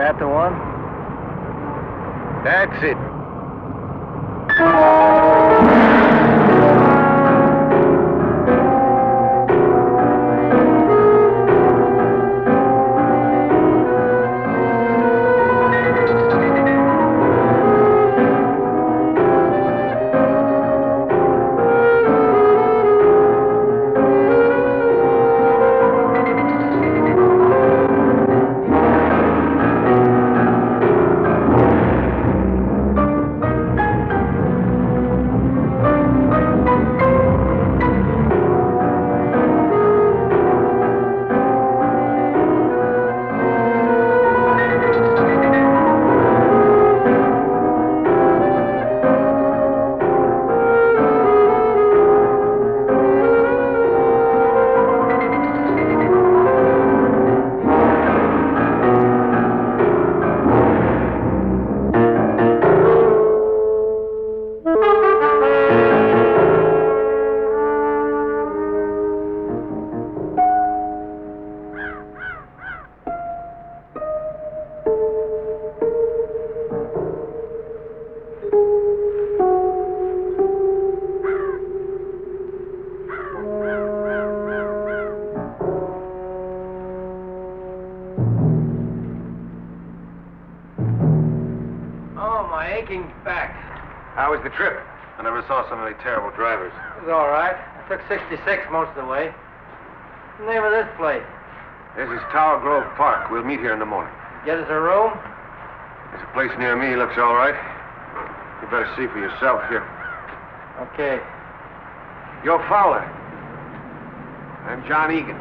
that the one? That's it. How was the trip? I never saw so many terrible drivers. It was all right. I took 66 most of the way. What's the name of this place? This is Tower Grove Park. We'll meet here in the morning. Get us a room? There's a place near me. Looks all right. You better see for yourself here. Okay. You're Fowler. I'm John Egan.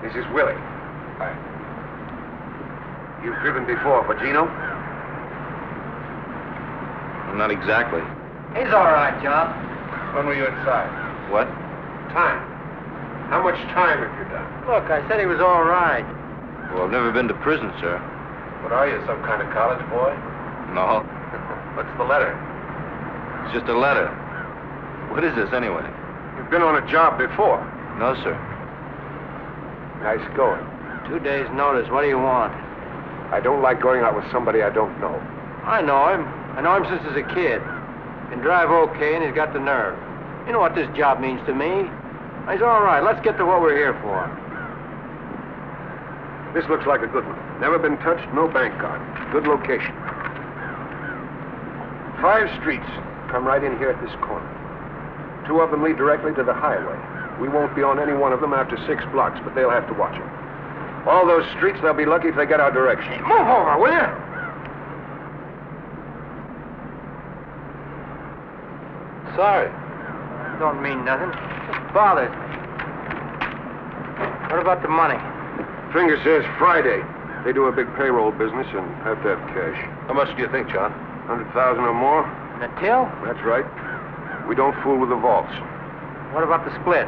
This is Willie. Hi. You've driven before for Gino? Not exactly. He's all right, John. When were you inside? What? Time. How much time have you done? Look, I said he was all right. Well, I've never been to prison, sir. What are you, some kind of college boy? No. What's the letter? It's just a letter. What is this, anyway? You've been on a job before. No, sir. Nice going. 2 days' notice. What do you want? I don't like going out with somebody I don't know. I know him. I know him since he's a kid. Can drive okay, and he's got the nerve. You know what this job means to me. He's all right. Let's get to what we're here for. This looks like a good one. Never been touched, no bank card. Good location. 5 streets come right in here at this corner. 2 of them lead directly to the highway. We won't be on any one of them after 6 blocks, but they'll have to watch it. All those streets, they'll be lucky if they get our direction. Hey, move over, will you? Sorry. Don't mean nothing. Just bothers me. What about the money? Finger says Friday. They do a big payroll business and have to have cash. How much do you think, John? 100,000 or more? And the till? That's right. We don't fool with the vaults. What about the split?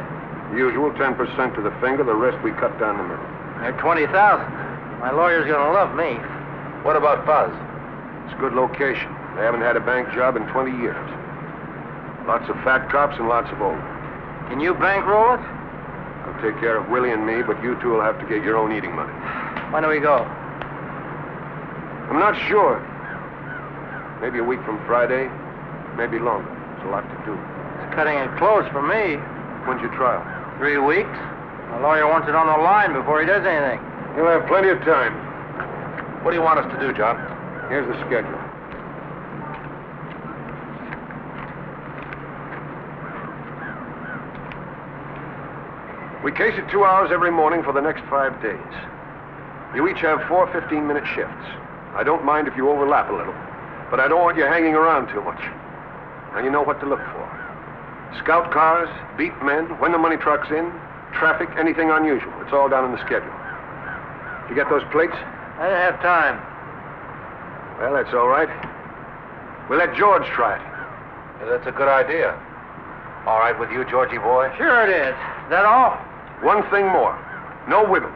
Usual 10% to the finger, the rest we cut down the middle. They're 20,000. My lawyer's gonna love me. What about Fuzz? It's a good location. They haven't had a bank job in 20 years. Lots of fat cops and lots of old. Can you bankroll it? I'll take care of Willie and me, but you two will have to get your own eating money. When do we go? I'm not sure. Maybe a week from Friday, maybe longer. There's a lot to do. It's cutting it close for me. When's your trial? 3 weeks. My lawyer wants it on the line before he does anything. You'll have plenty of time. What do you want us to do, John? Here's the schedule. We case it 2 hours every morning for the next 5 days. You each have 4 15-minute shifts. I don't mind if you overlap a little, but I don't want you hanging around too much. And you know what to look for. Scout cars, beat men, when the money truck's in, traffic, anything unusual. It's all down in the schedule. You get those plates? I didn't have time. Well, that's all right. We'll let George try it. Yeah, that's a good idea. All right with you, Georgie boy? Sure it is. Is that all? One thing more. No wiggle.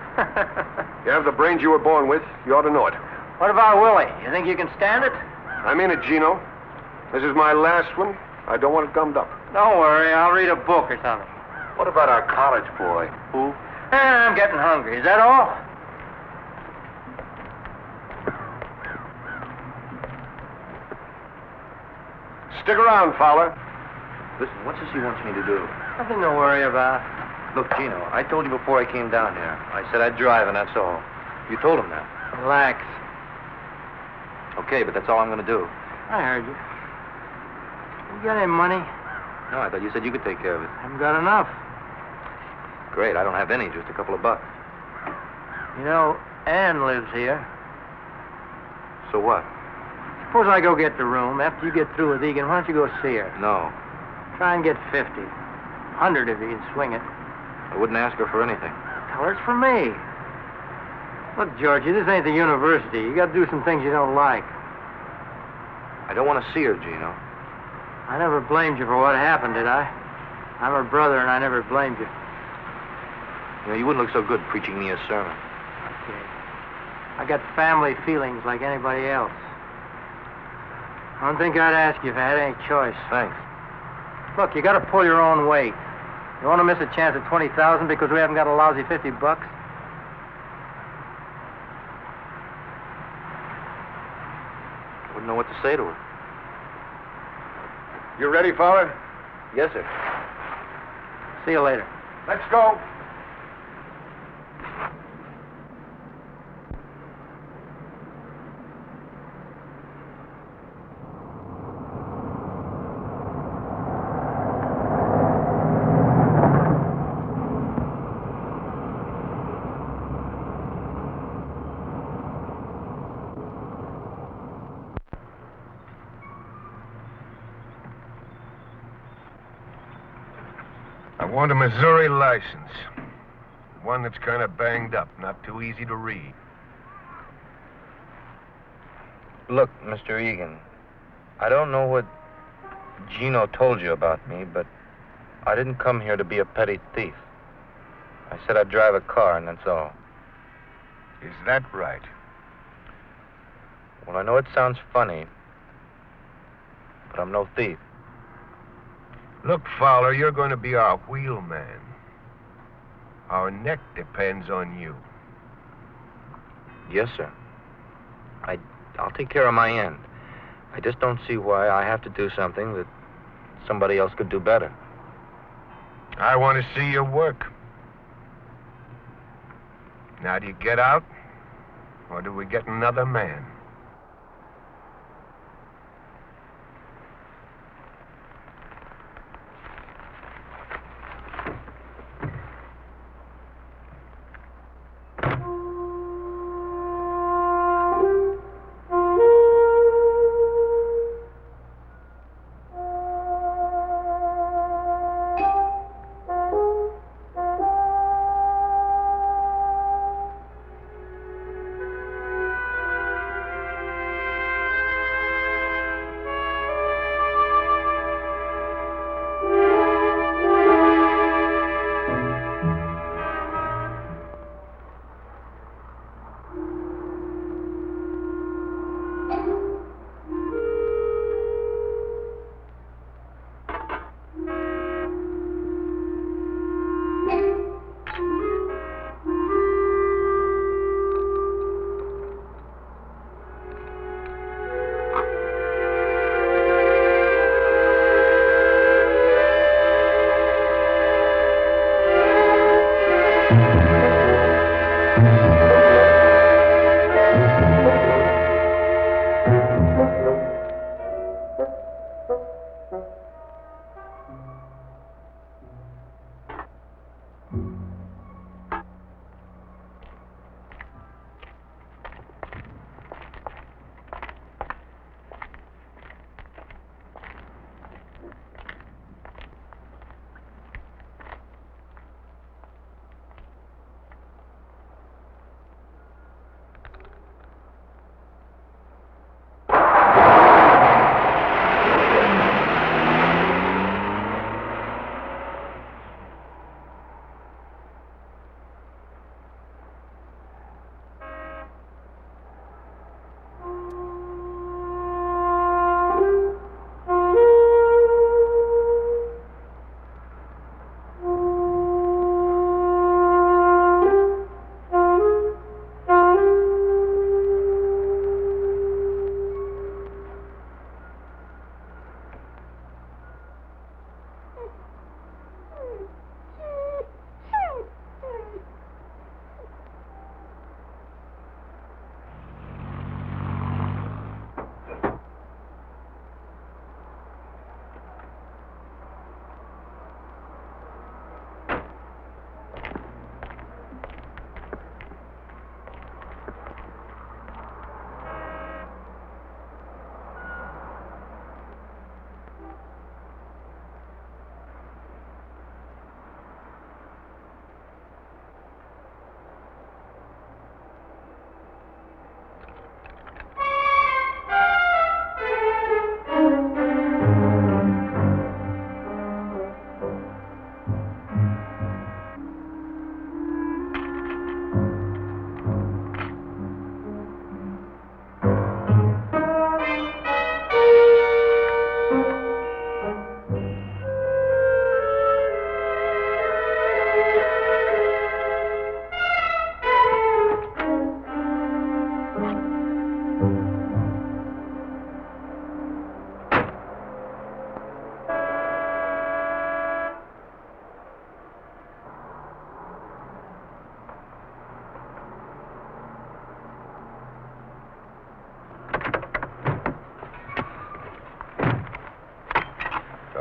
You have the brains you were born with. You ought to know it. What about Willie? You think you can stand it? I'm in it, Gino. This is my last one. I don't want it gummed up. Don't worry. I'll read a book or something. What about our college boy? Who? I'm getting hungry. Is that all? Stick around, Fowler. Listen, what's this he wants me to do? Nothing to worry about. Look, Gino, I told you before I came down here. I said I'd drive, and that's all. You told him that. Relax. Okay, but that's all I'm going to do. I heard you. You got any money? No, I thought you said you could take care of it. Haven't got enough. Great, I don't have any, just a couple of bucks. You know, Ann lives here. So what? Suppose I go get the room. After you get through with Egan, why don't you go see her? No, Try and get 50. 100 if you can swing it. I wouldn't ask her for anything. Tell her it's for me. Look, Georgie, this ain't the university. You got to do some things you don't like. I don't want to see her, Gino. I never blamed you for what happened, did I? I'm her brother, and I never blamed you. You know, you wouldn't look so good preaching me a sermon. Okay. I got family feelings like anybody else. I don't think I'd ask you if I had any choice. Thanks. Look, you got to pull your own weight. You want to miss a chance at 20,000 because we haven't got a lousy 50 bucks? Wouldn't know what to say to her. You ready, Fowler? Yes, sir. See you later. Let's go. I want a Missouri license. One that's kind of banged up, not too easy to read. Look, Mr. Egan, I don't know what Gino told you about me, but I didn't come here to be a petty thief. I said I'd drive a car, and that's all. Is that right? Well, I know it sounds funny, but I'm no thief. Look, Fowler, you're going to be our wheelman. Our neck depends on you. Yes, sir. I'll take care of my end. I just don't see why I have to do something that somebody else could do better. I want to see your work. Now, do you get out, or do we get another man?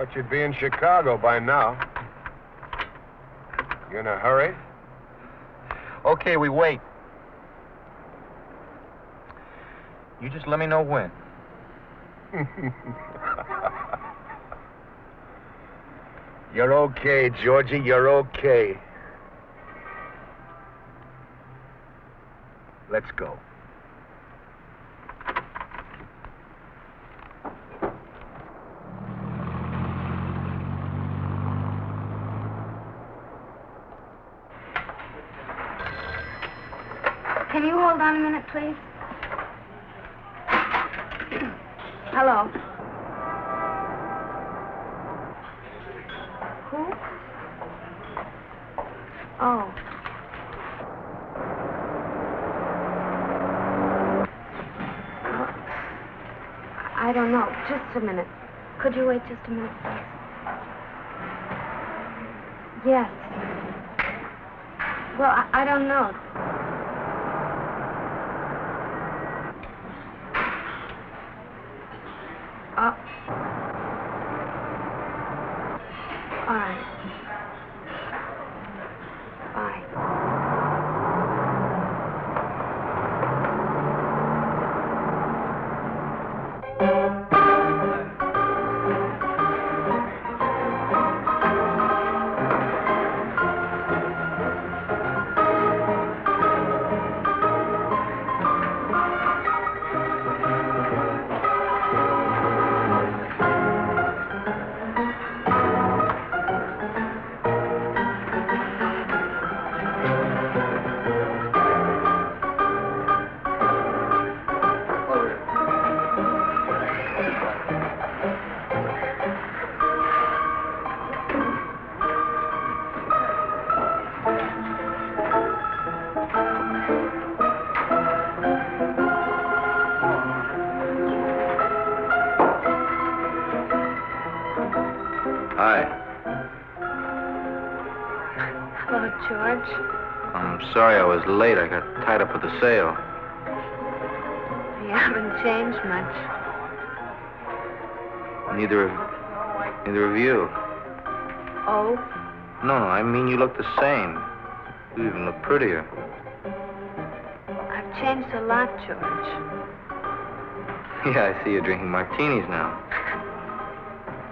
Thought you'd be in Chicago by now. You in a hurry? Okay, we wait. You just let me know when. You're okay, Georgie. You're okay. Let's go. Can you hold on a minute, please? Hello. Who? Oh. I don't know. Just a minute. Could you wait just a minute, please? Yes. Well, I don't know. All right. Bye. Hi. Hello, George. I'm sorry I was late. I got tied up with the sale. You haven't changed much. Neither of you. Oh? No, I mean you look the same. You even look prettier. I've changed a lot, George. Yeah, I see you're drinking martinis now.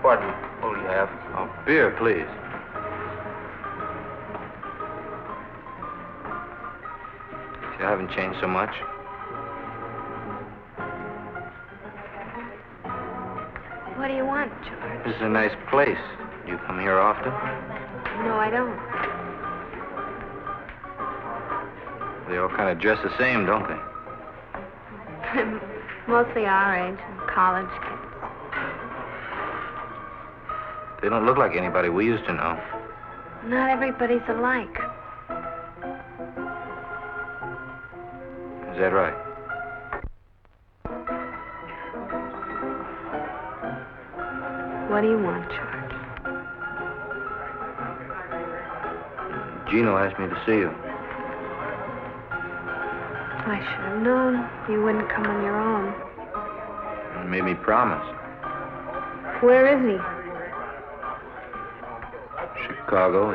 Pardon, what do you have? Oh, beer, please. See, I haven't changed so much. What do you want, George? This is a nice place. Do you come here often? No, I don't. They all kind of dress the same, don't they? Mostly our age and college kids. They don't look like anybody we used to know. Not everybody's alike. Is that right? What do you want, George? Gino asked me to see you. I should have known you wouldn't come on your own. He made me promise. Where is he? Chicago.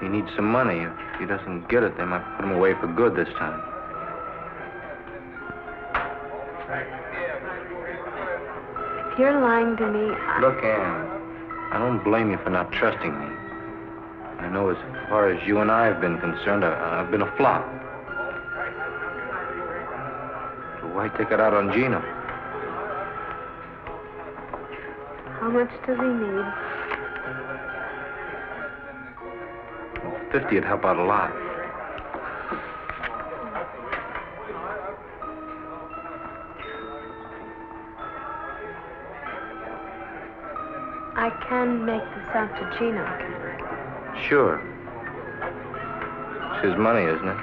He needs some money. If he doesn't get it, they might put him away for good this time. If you're lying to me, Look, Ann, I don't blame you for not trusting me. I know as far as you and I have been concerned, I've been a flop. So why take it out on Gino? how much does he need? Well, 50 would help out a lot. I can make this out to Gino. Sure. It's his money, isn't it?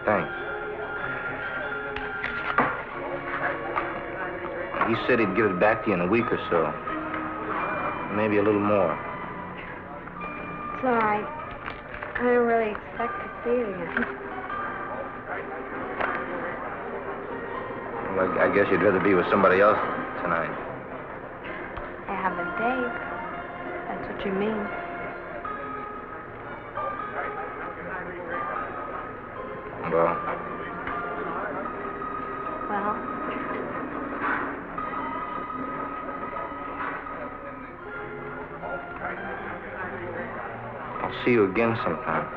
Thanks. He said he'd give it back to you in a week or so. maybe a little more. It's all right. I don't really expect to see it again. Well, I guess you'd rather be with somebody else tonight. I have a date. That's what you mean. Well, Well, I'll see you again sometime.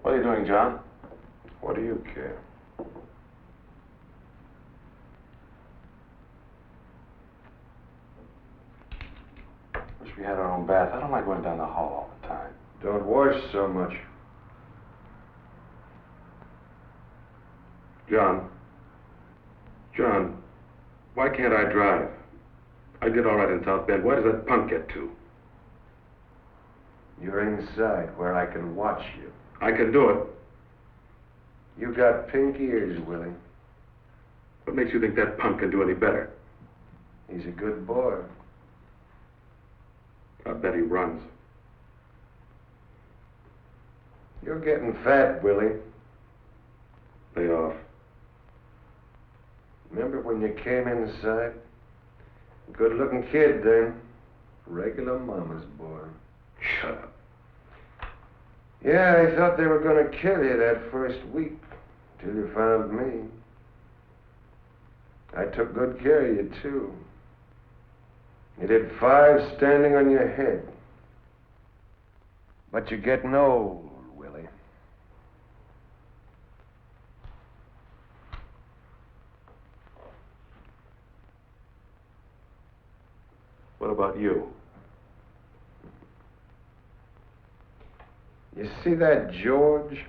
What are you doing, John? What do you care? Wish we had our own bath. I don't like going down the hall all the time. Don't wash so much. John, why can't I drive? I did all right in South Bend. Why does that punk get to? You're inside where I can watch you. I can do it. You got pink ears, Willie. What makes you think that punk can do any better? He's a good boy. I bet he runs. You're getting fat, Willie. Lay off. Remember when you came inside? Good-looking kid then. Regular mama's boy. Shut up. Yeah, I thought they were going to kill you that first week, till you found me. I took good care of you, too. You did 5 standing on your head. But you're getting old, Willie. What about you? You see that George?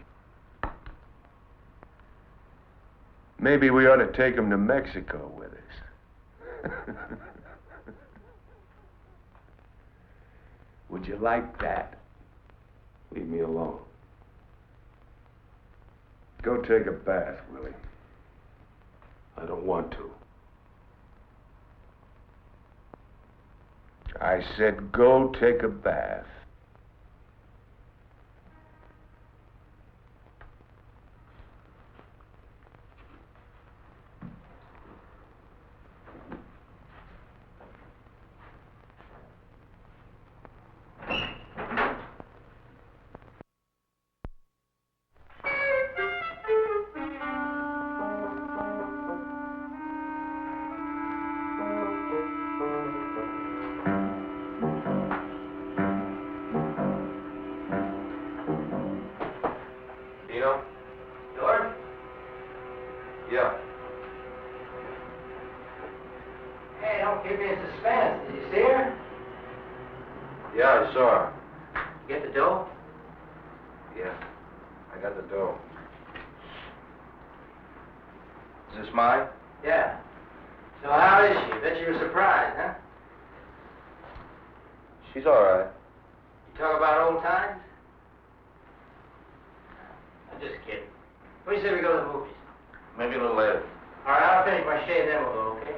Maybe we ought to take him to Mexico with us. Would you like that? Leave me alone. Go take a bath, Willie. I don't want to. I said go take a bath. George? Yeah. Hey, don't keep me in suspense. Did you see her? Yeah, I saw her. Get the dough? Yeah. I got the dough. Is this mine? Yeah. So how is she? Bet you were surprised, huh? She's all right. You talk about old times? I'm just kidding. What do you say we go to the movies? Maybe a little later. All right, I'll finish my shave, then we'll go, okay?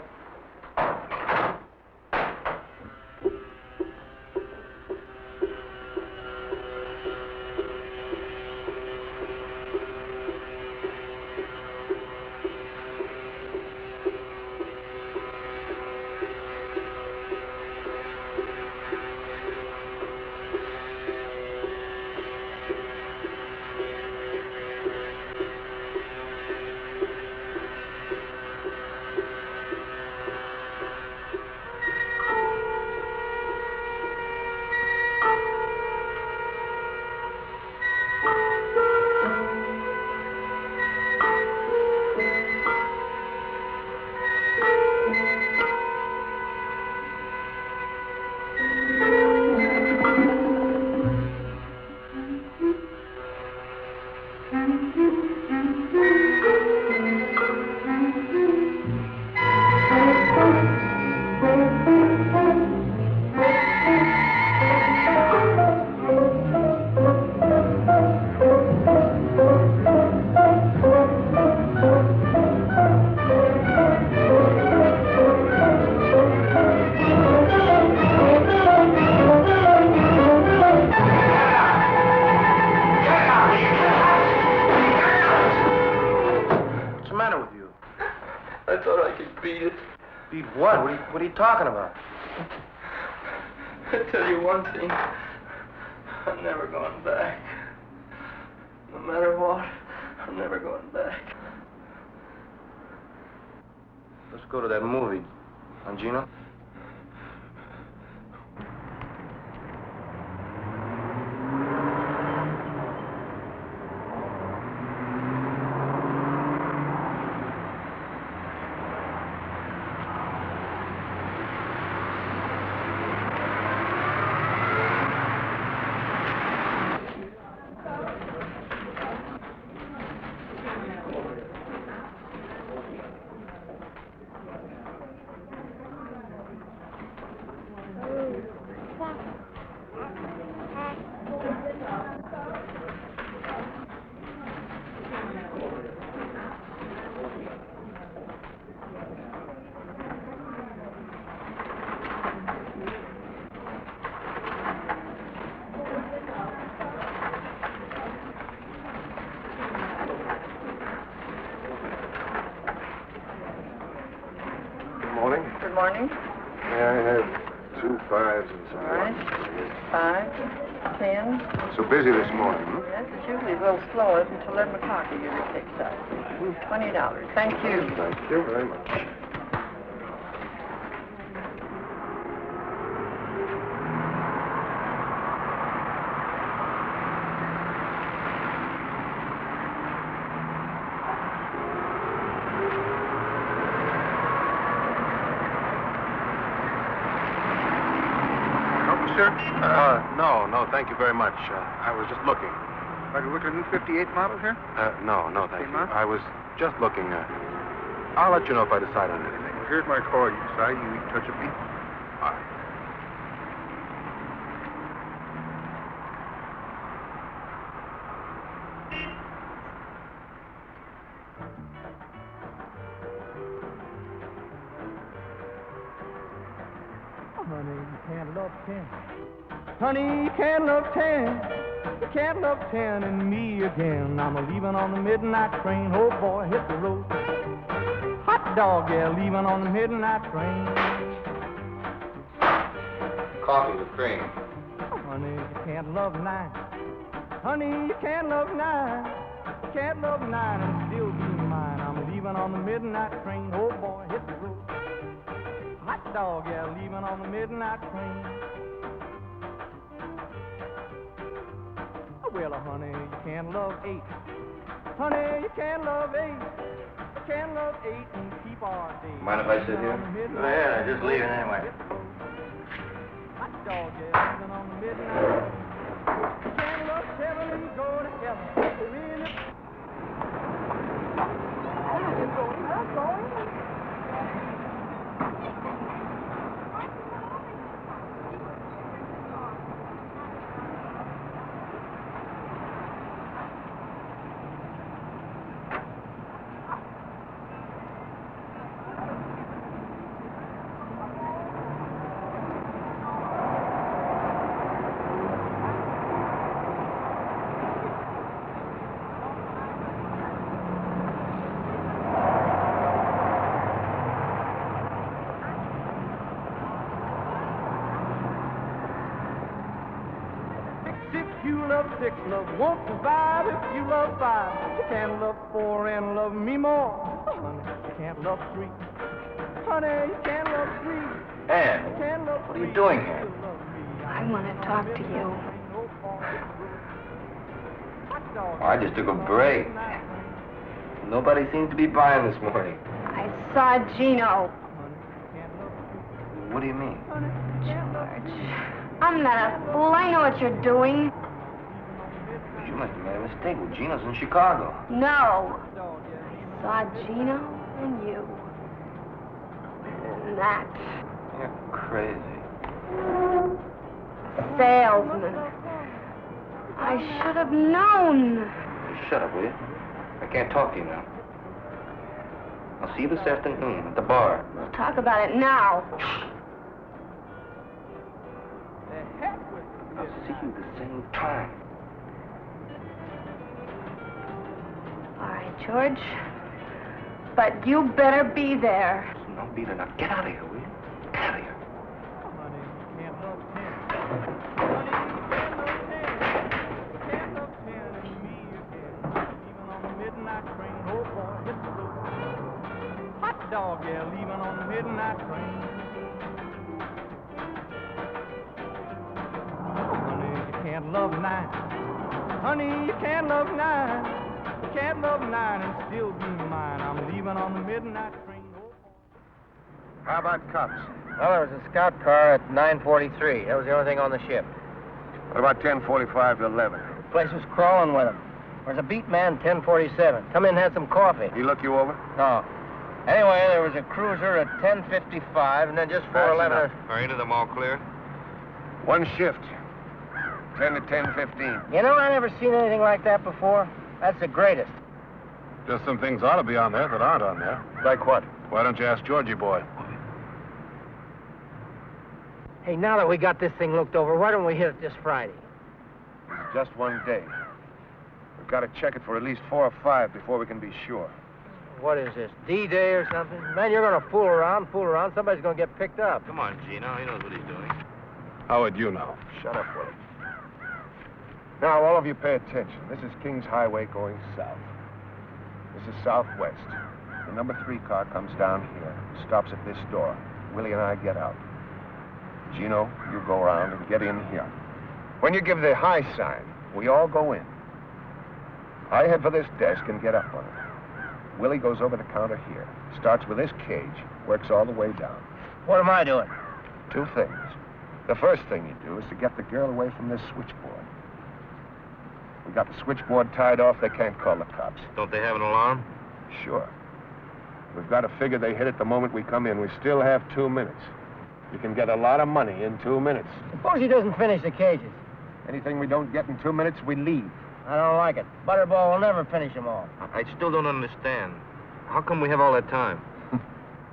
Beat what? What are you talking about? I tell you one thing. I'm never going back. No matter what, I'm never going back. Let's go to that movie. Huh, Gino? Good morning. May I have 2 5s and some All right. 1s? 5, 10. So busy this morning, hmm? Yes, it's usually a little slower until 11 o'clock it usually picks up. $20. Thank you. Thank you very much. sir? No, thank you very much. I was just looking. Are you looking at a new 58 model here? No, thank you. Huh? I was just looking. I'll let you know if I decide on anything. Well, here's my card. You decide, you eat touch of me. All right. Honey, you can't love 10. Honey, you can't love 10. You can't love 10 and me again. I'm leaving on the midnight train. Oh boy, hit the road. Hot dog, yeah, leaving on the midnight train. Coffee with cream. Honey, you can't love 9. Honey, you can't love 9. You can't love 9 and still be mine. I'm leaving on the midnight train. Oh boy, hit the road. Hot dog, yeah, leaving on the midnight train. Well, honey, you can't love 8. Honey, you can't love 8. You can't love 8 and keep our day. Mind if I sit here? Go ahead, I'm just leaving anyway. Hot dog, yeah, leaving on the midnight train. You can't love 7 and go to heaven. Really? Six love won't survive if you love 5. You can't love 4 and love me more. Honey, you can't love 3. Honey, you can't love 3. Ann, You can't love what are you 3. doing here? I want to talk to you. I just took a break. Nobody seems to be buying this morning. I saw Gino. What do you mean? George, I'm not a fool. I know what you're doing. You must have made a mistake. Well, Gino's in Chicago. No. I saw Gino and you. And that. You're crazy. Salesman. I should have known. Shut up, will you? I can't talk to you now. I'll see you this afternoon at the bar. We'll talk about it now. I'll see you the same time. All right, George. But you better be there. No beater. Now get out of here, will you? Get out of here. Honey, you can't love 10. Honey, you can't love 10. You can't love 10 and me again. Leaving on the midnight train. Oh boy, hit the road. Hot dog, yeah, leaving on the midnight train. Honey, you can't love 9. Honey, you can't love 9. You can't love 9 and still be mine. I'm leaving on the midnight train. Oh boy. How about cops? Well, there was a scout car at 9:43. That was the only thing on the ship. What about 10:45 to 11? The place was crawling with them. There's a beat man, 10:47. Come in and have some coffee. He look you over? No. Anyway, there was a cruiser at 10:55, and then just 4:11. Are any of them all clear? One shift. 10 to 10:15. You know, I never seen anything like that before. That's the greatest. Just some things ought to be on there that aren't on there. Like what? Why don't you ask Georgie boy? Hey, now that we got this thing looked over, why don't we hit it this Friday? Just one day. We've got to check it for at least 4 or 5 before we can be sure. What is this, D-Day or something? Man, you're going to fool around. Somebody's going to get picked up. Come on, Gino. He knows what he's doing. How would you know? Shut up, Willie. Now, all of you pay attention. This is Kings Highway going south. This is southwest. The number 3 car comes down here, stops at this door. Willie and I get out. Gino, you go around and get in here. When you give the high sign, we all go in. I head for this desk and get up on it. Willie goes over the counter here, starts with this cage, works all the way down. What am I doing? 2 things. The first thing you do is to get the girl away from this switchboard. We got the switchboard tied off. They can't call the cops. Don't they have an alarm? Sure. We've got to figure they hit it the moment we come in. We still have 2 minutes. You can get a lot of money in 2 minutes. Suppose he doesn't finish the cages. Anything we don't get in 2 minutes, we leave. I don't like it. Butterball will never finish them all. I still don't understand. How come we have all that time?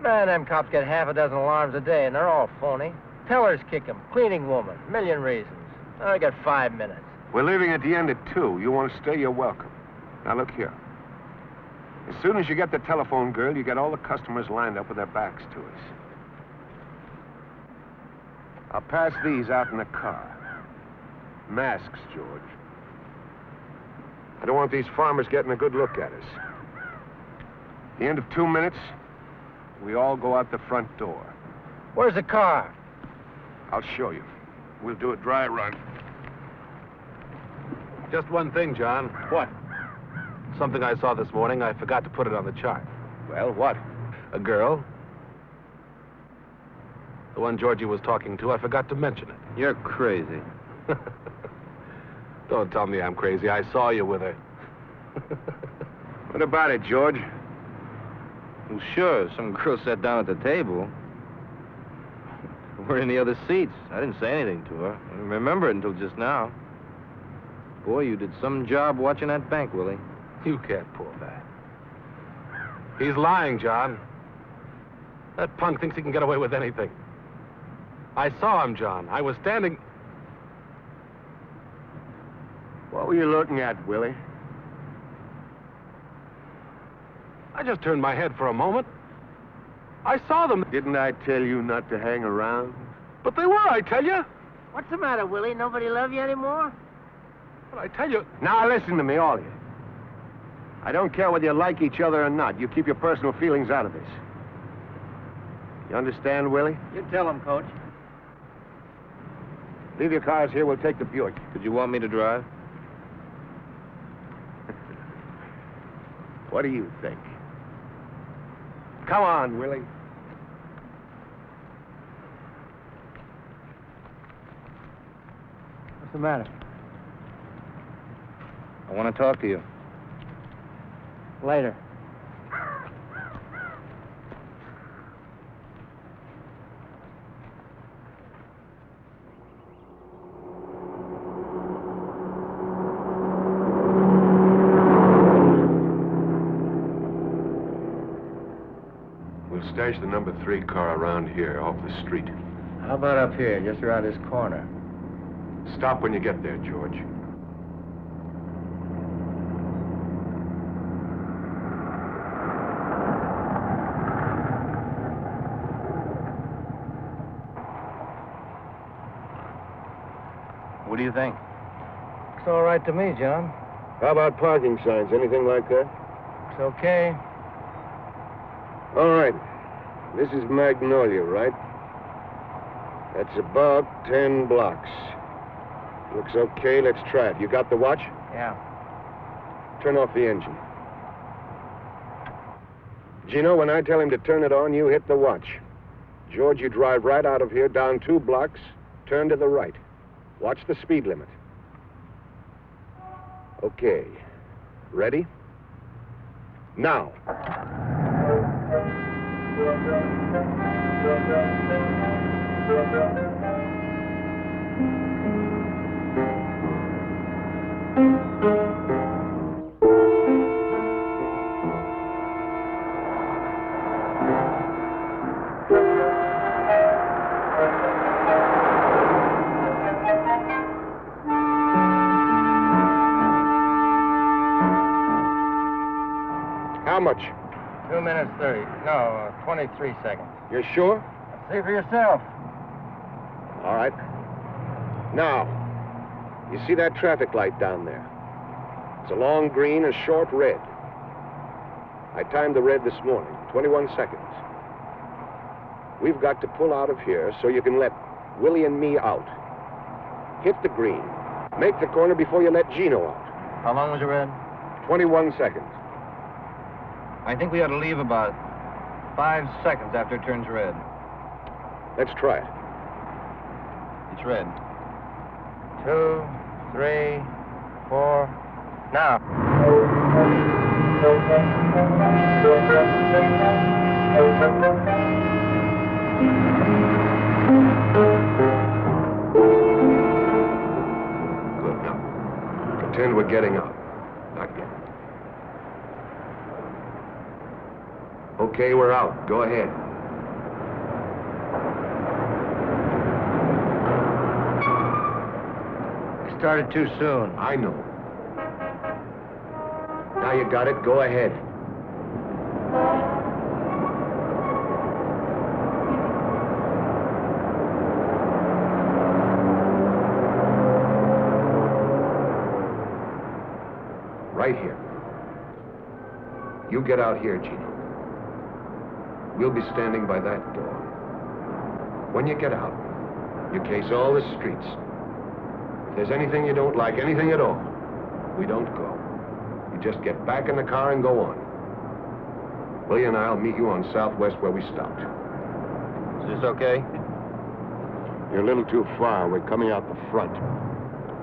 Man, them cops get half a dozen alarms a day, and they're all phony. Tellers kick 'em, cleaning woman, million reasons. I got 5 minutes. We're leaving at the end at 2. You want to stay, you're welcome. Now, look here. As soon as you get the telephone girl, you get all the customers lined up with their backs to us. I'll pass these out in the car. Masks, George. I don't want these farmers getting a good look at us. At the end of 2 minutes, we all go out the front door. Where's the car? I'll show you. We'll do a dry run. Just one thing, John. What? Something I saw this morning. I forgot to put it on the chart. Well, what? A girl. The one Georgie was talking to. I forgot to mention it. You're crazy. Don't tell me I'm crazy. I saw you with her. What about it, George? Well, sure, some girl sat down at the table. We're in the other seats. I didn't say anything to her. I didn't remember it until just now. Boy, you did some job watching that bank, Willie. You can't pull that. He's lying, John. That punk thinks he can get away with anything. I saw him, John. I was standing... What were you looking at, Willie? I just turned my head for a moment. I saw them. Didn't I tell you not to hang around? But they were, I tell you. What's the matter, Willie? Nobody love you anymore? But I tell you... Now, listen to me, all of you. I don't care whether you like each other or not. You keep your personal feelings out of this. You understand, Willie? You tell him, Coach. Leave your cars here. We'll take the Buick. Did you want me to drive? What do you think? Come on, Willie. What's the matter? I want to talk to you. Later. We'll stash the number 3 car around here, off the street. How about up here, just around this corner? Stop when you get there, George. What do you think? It's all right to me, John. How about parking signs? Anything like that? It's okay. All right. This is Magnolia, right? That's about 10 blocks. Looks okay. Let's try it. You got the watch? Yeah. Turn off the engine. Gino, when I tell him to turn it on, you hit the watch. George, you drive right out of here, down 2 blocks, turn to the right. Watch the speed limit. Okay. Ready? Now. How much? 2 minutes 30. No, 23 seconds. You're sure? See for yourself. All right. Now, you see that traffic light down there? It's a long green, a short red. I timed the red this morning, 21 seconds. We've got to pull out of here so you can let Willie and me out. Hit the green. Make the corner before you let Gino out. How long was the red? 21 seconds. I think we ought to leave about 5 seconds after it turns red. Let's try it. It's red. 2, 3, 4. Now. Good. Now, pretend we're getting out. Not yet. Okay, we're out. Go ahead. Started too soon. I know. Now you got it. Go ahead. Right here. You get out here, Gino. We'll be standing by that door. When you get out, you case all the streets. If there's anything you don't like, anything at all, we don't go. You just get back in the car and go on. Willie and I'll meet you on Southwest where we stopped. Is this okay? You're a little too far. We're coming out the front.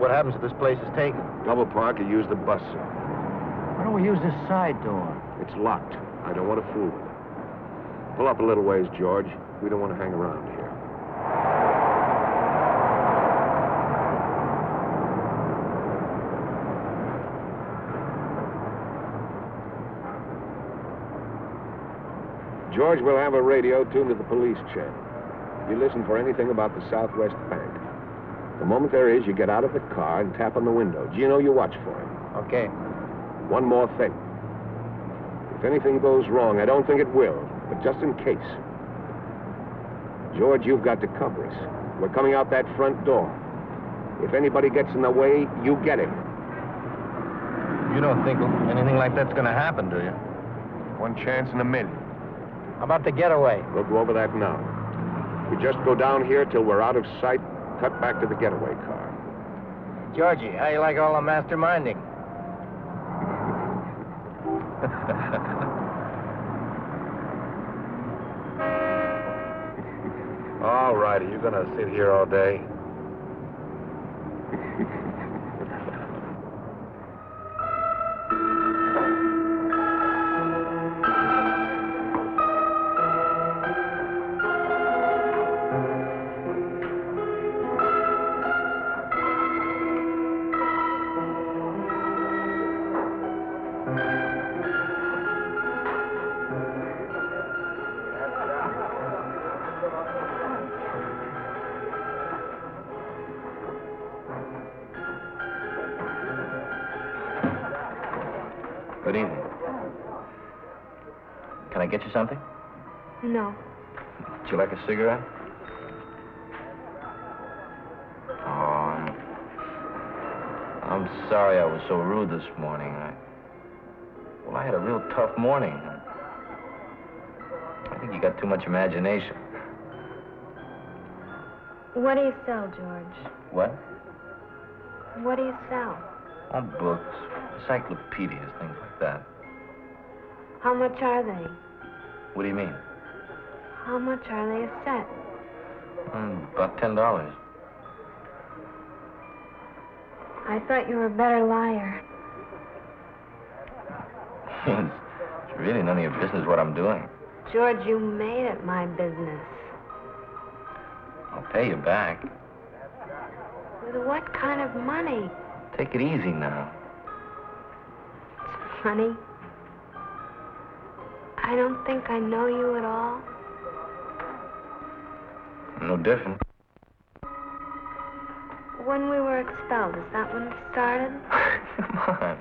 What happens if this place is taken? Double park or use the bus, sir. Why don't we use this side door? It's locked. I don't want to fool with it. Pull up a little ways, George. We don't want to hang around here. George, we'll have a radio tuned to the police channel. You listen for anything about the Southwest Bank. The moment there is, you get out of the car and tap on the window. Gino, you watch for him. Okay. One more thing. If anything goes wrong, I don't think it will, but just in case. George, you've got to cover us. We're coming out that front door. If anybody gets in the way, you get him. You don't think anything like that's going to happen, do you? One chance in a million. How about the getaway? We'll go over that now. We just go down here till we're out of sight, cut back to the getaway car. Georgie, how you like all the masterminding? All righty, you're going to sit here all day? Good evening. Can I get you something? No. Would you like a cigarette? Oh, I'm sorry I was so rude this morning. Well, I had a real tough morning. I think you got too much imagination. What do you sell, George? What? What do you sell? Oh, books, encyclopedias, things like that. How much are they? What do you mean? How much are they a set? About $10. I thought you were a better liar. It's really none of your business what I'm doing. George, you made it my business. I'll pay you back. With what kind of money? Take it easy now. It's funny. I don't think I know you at all. No different. When we were expelled, is that when it started? Come on.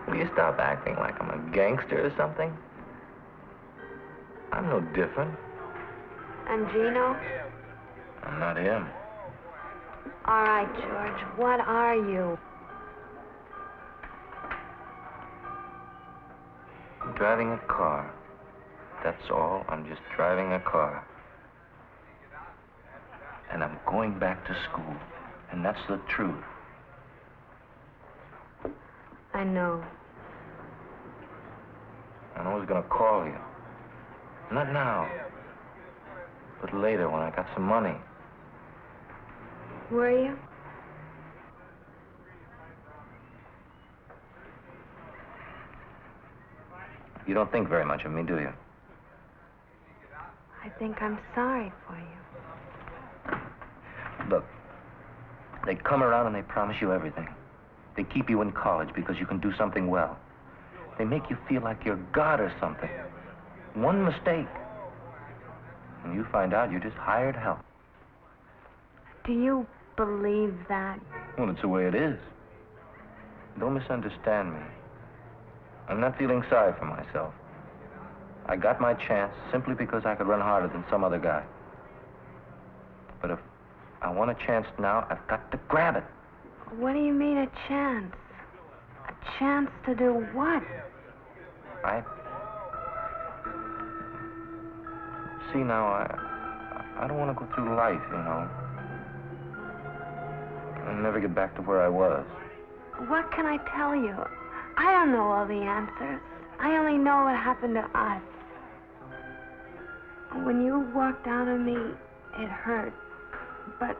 Will you stop acting like I'm a gangster or something? I'm no different. And Gino? I'm not him. All right, George, what are you? I'm driving a car. That's all. I'm just driving a car. And I'm going back to school. And that's the truth. I know. And I was gonna call you. Not now. But later when I got some money. Were you? You don't think very much of me, do you? I think I'm sorry for you. Look, they come around and they promise you everything. They keep you in college because you can do something well. They make you feel like you're God or something. One mistake, and you find out you're just hired help. Do you believe that? Well, it's the way it is. Don't misunderstand me. I'm not feeling sorry for myself. I got my chance simply because I could run harder than some other guy. But if I want a chance now, I've got to grab it. What do you mean a chance? A chance to do what? See, now, I don't want to go through life, you know, and never get back to where I was. What can I tell you? I don't know all the answers. I only know what happened to us. When you walked out on me, it hurt. But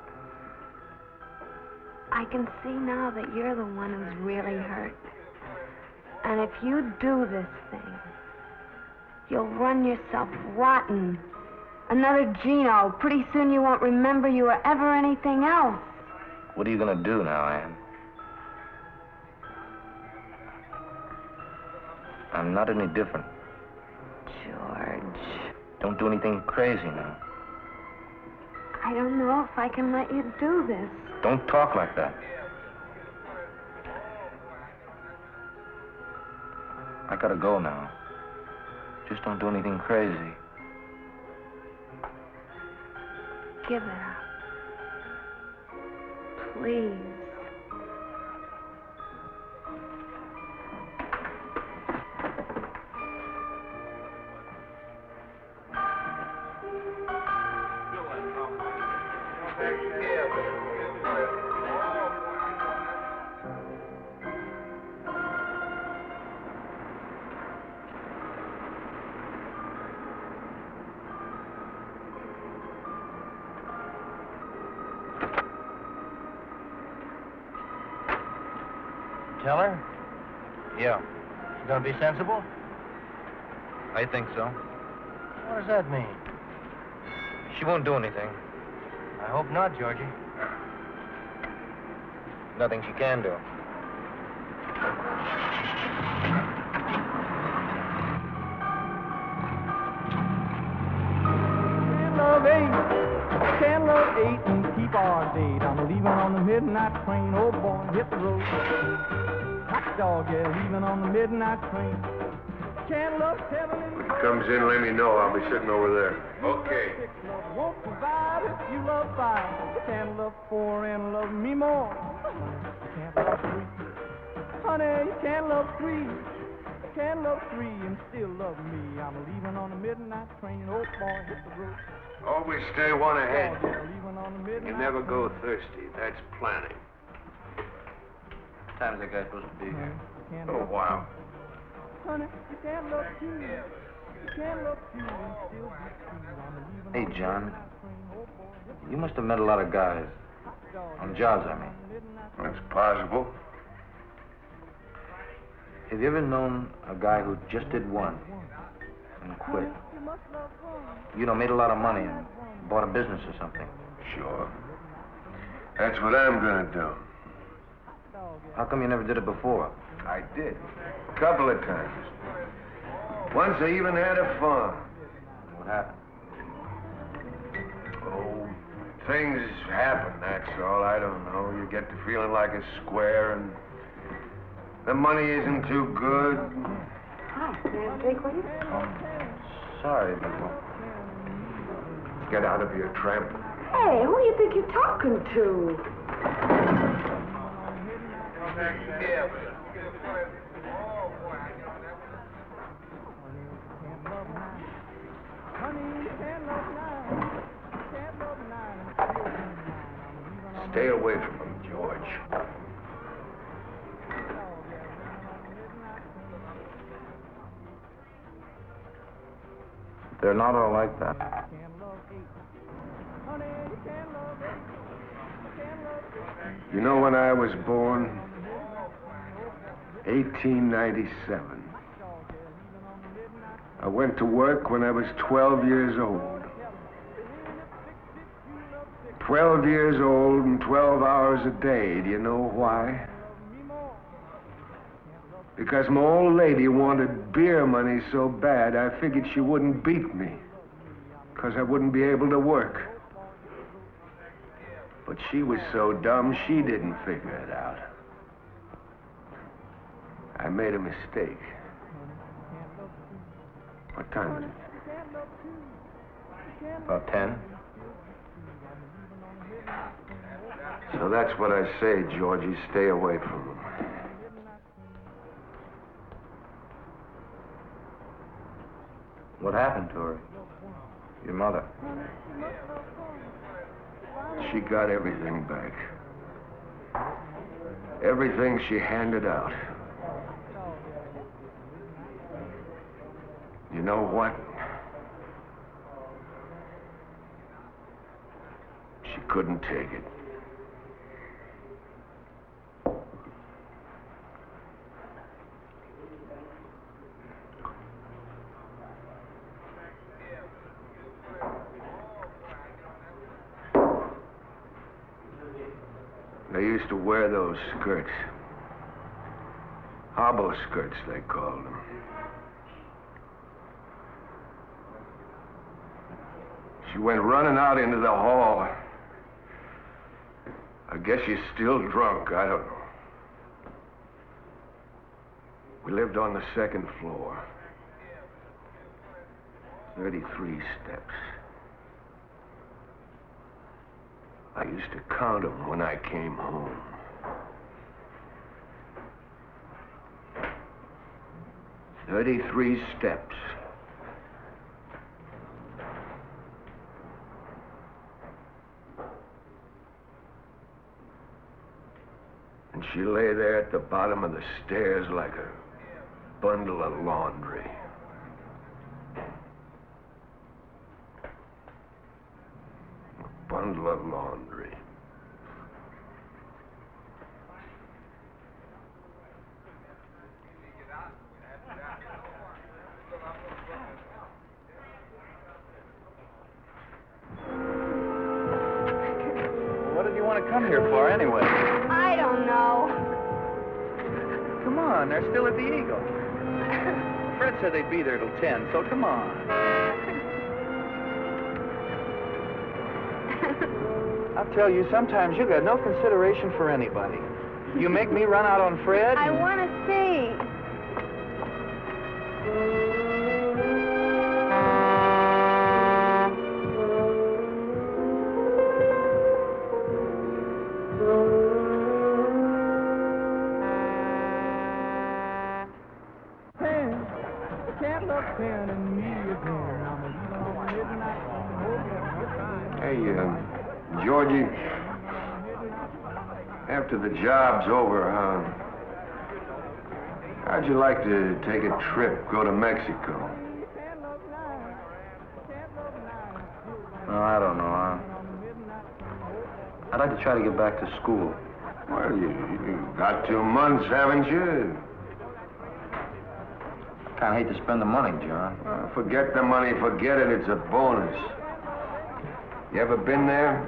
I can see now that you're the one who's really hurt. And if you do this thing, you'll run yourself rotten. Another Gino. Pretty soon you won't remember you were ever anything else. What are you going to do now, Ann? I'm not any different. George. Don't do anything crazy now. I don't know if I can let you do this. Don't talk like that. I gotta go now. Just don't do anything crazy. Give it up. Please. Tell her? Yeah, She's gonna be sensible? I think so. What does that mean? She won't do anything. I hope not, Georgie. Nothing she can do. Can't love eight and keep our date. I'm leaving on the midnight train. Oh boy, hit the road. Hot dog, yeah, leaving on the midnight train. Can't love seven and If he comes in, let me know. I'll be sitting over there. Okay. won't provide if you love five. You can't love four and love me more. You can't love three. Honey, you can't love three. You can't love three and still love me. I'm leaving on the midnight train. Oh boy, hit the road. Always stay one ahead. Leaving on the midnight You never go train. thirsty. That's planning. What time is that guy supposed to be here? Can't Oh, love wow. two. Honey, you can't love two. You can't love two and still be true. I'm leaving Hey, on the John. midnight train. Oh boy, hit the You must have met a lot of guys. On jobs, I mean. That's possible. Have you ever known a guy who just did one and quit? You know, made a lot of money and bought a business or something. Sure. That's what I'm gonna do. How come you never did it before? I did. A couple of times. Once I even had a farm. What happened? Oh, things happen, that's all. I don't know. You get to feeling like a square and the money isn't too good. Hi, can I have a drink with you? Sorry, but... Get out of here, tramp. Hey, who do you think you're talking to? Stay away from him, George. They're not all like that. Honey, you can't love eight. You can't You know when I was born? 1897. I went to work when I was 12 years old. 12 years old and 12 hours a day. Do you know why? Because my old lady wanted beer money so bad, I figured she wouldn't beat me. Because I wouldn't be able to work. But she was so dumb, she didn't figure it out. I made a mistake. What time is it? About 10. So that's what I say, Georgie. Stay away from them. What happened to her? Your mother? She got everything back. Everything she handed out. You know what? She couldn't take it. They used to wear those skirts. Hobo skirts, they called them. She went running out into the hall. I guess she's still drunk, I don't know. We lived on the second floor. 33 steps. I used to count them when I came home. "33 steps. And she lay there at the bottom of the stairs like a bundle of laundry. A bundle of laundry. What did you want to come here for, anyway? I don't know. Come on, they're still at the Eagle. Fred said they'd be there till 10, so come on. I'll tell you, sometimes you got no consideration for anybody. You make me run out on Fred. I want to see. Hey, Georgie, after the job's over, how'd you like to take a trip, go to Mexico? Oh, I don't know. I'd like to try to get back to school. Well, you got 2 months, haven't you? Kinda hate to spend the money, John. Forget the money, forget it, it's a bonus. You ever been there?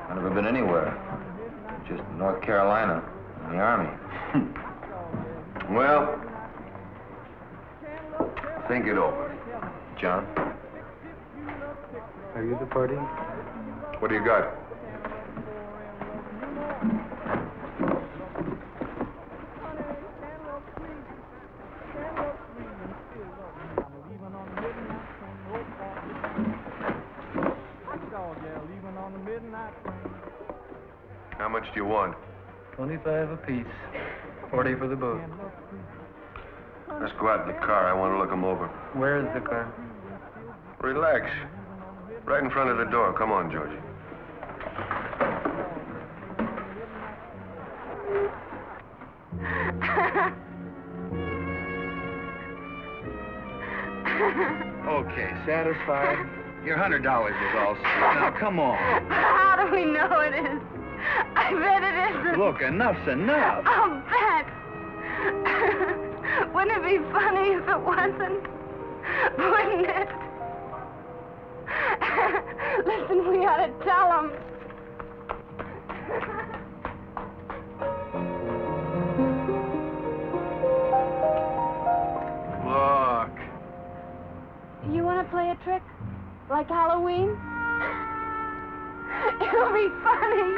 I've never been anywhere. Just North Carolina, in the Army. Well, think it over. John? Are you the party? What do you got? How much do you want? 25 apiece. 40 for the boat. Let's go out in the car. I want to look them over. Where is the car? Relax. Right in front of the door. Come on, Georgie. Okay, satisfied? Your $100 is all set. Now, come on. How do we know it is? I I bet it isn't. Look, enough's enough. I'll bet. Wouldn't it be funny if it wasn't? Wouldn't it? Listen, we ought to tell him. Look. You want to play a trick? Like Halloween? It'll be funny.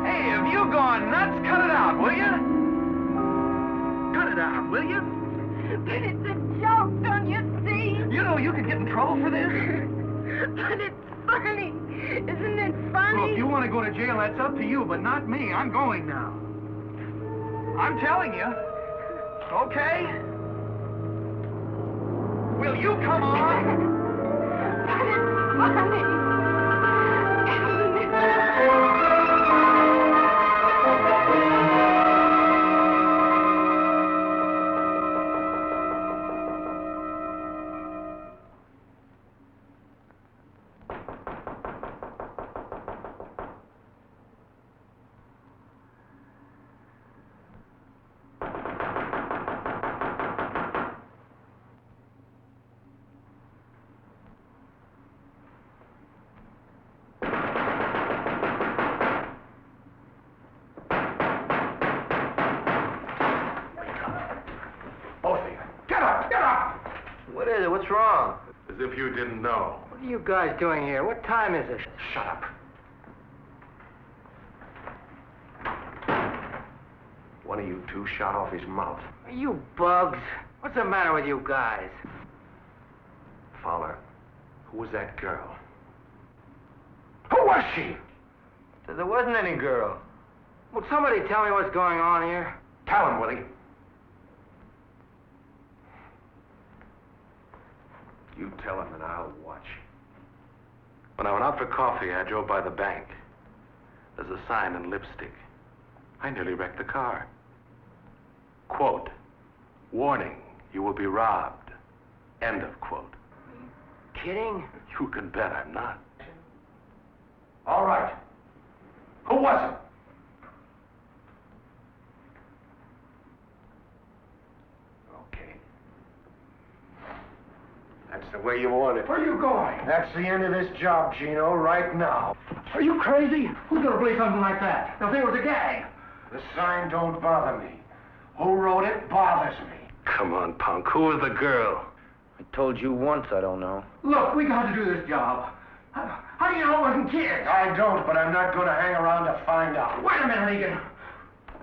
Hey, have you gone nuts? Cut it out, will you? Cut it out, will you? But it's a joke, don't you see? You know you could get in trouble for this. But it's funny. Isn't it funny? Well, if you want to go to jail, that's up to you, but not me. I'm going now. I'm telling you. Okay? Will you come on? But it's funny. Isn't it? What is it? What's wrong? As if you didn't know. What are you guys doing here? What time is it? Shut up. One of you two shot off his mouth. Are you bugs? What's the matter with you guys? Fowler, who was that girl? Who was she? There wasn't any girl. Will somebody tell me what's going on here? Tell him, Willie. You tell him and I'll watch. When I went out for coffee, I drove by the bank. There's a sign in lipstick. I nearly wrecked the car. Quote, warning, you will be robbed. End of quote. Kidding? You can bet I'm not. All right. Who was it? Okay. That's the way you want it. Where are you going? That's the end of this job, Gino, right now. Are you crazy? Who's gonna believe something like that? Now, if they was a gang. The sign don't bother me. Who wrote it bothers me. Come on, punk. Who was the girl? I told you once I don't know. Look, we got to do this job. How do you know it wasn't kids? I don't, but I'm not gonna hang around to find out. Wait a minute, Egan.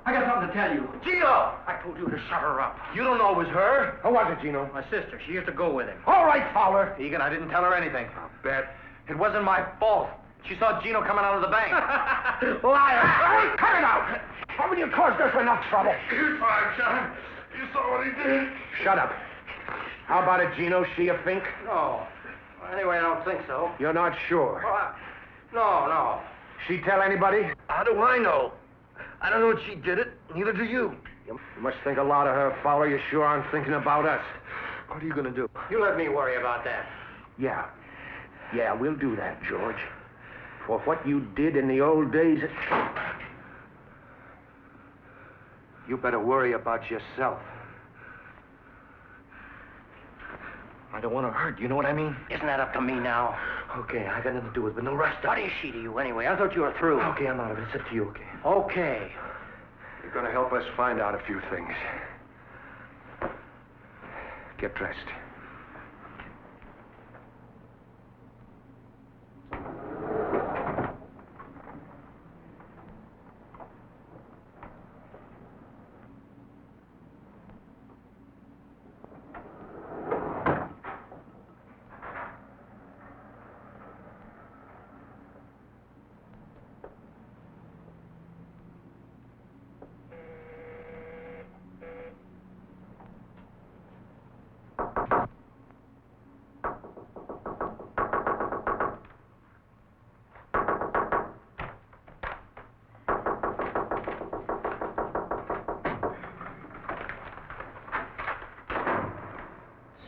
I got something to tell you. Gino! I told you to shut her up. You don't know it was her? Who was it, Gino? My sister. She used to go with him. All right, Fowler. Egan, I didn't tell her anything. I'll bet. It wasn't my fault. She saw Gino coming out of the bank. Liar! Hey, cut it out! Haven't you caused us enough trouble? You're fine, John. You saw what he did. Shut up. How about it, Gino? She a fink? No. Anyway, I don't think so. You're not sure. Well, no. She tell anybody? How do I know? I don't know if she did it. Neither do you. You must think a lot of her, Fowler. You sure aren't thinking about us. What are you going to do? You let me worry about that. Yeah, we'll do that, George. For what you did in the old days, you better worry about yourself. I don't want to hurt. You know what I mean? Isn't that up to me now? Okay, I got nothing to do with it, but no rest. What is she to you anyway? I thought you were through. Okay, I'm out of it. It's up to you, okay? Okay. You're gonna help us find out a few things. Get dressed.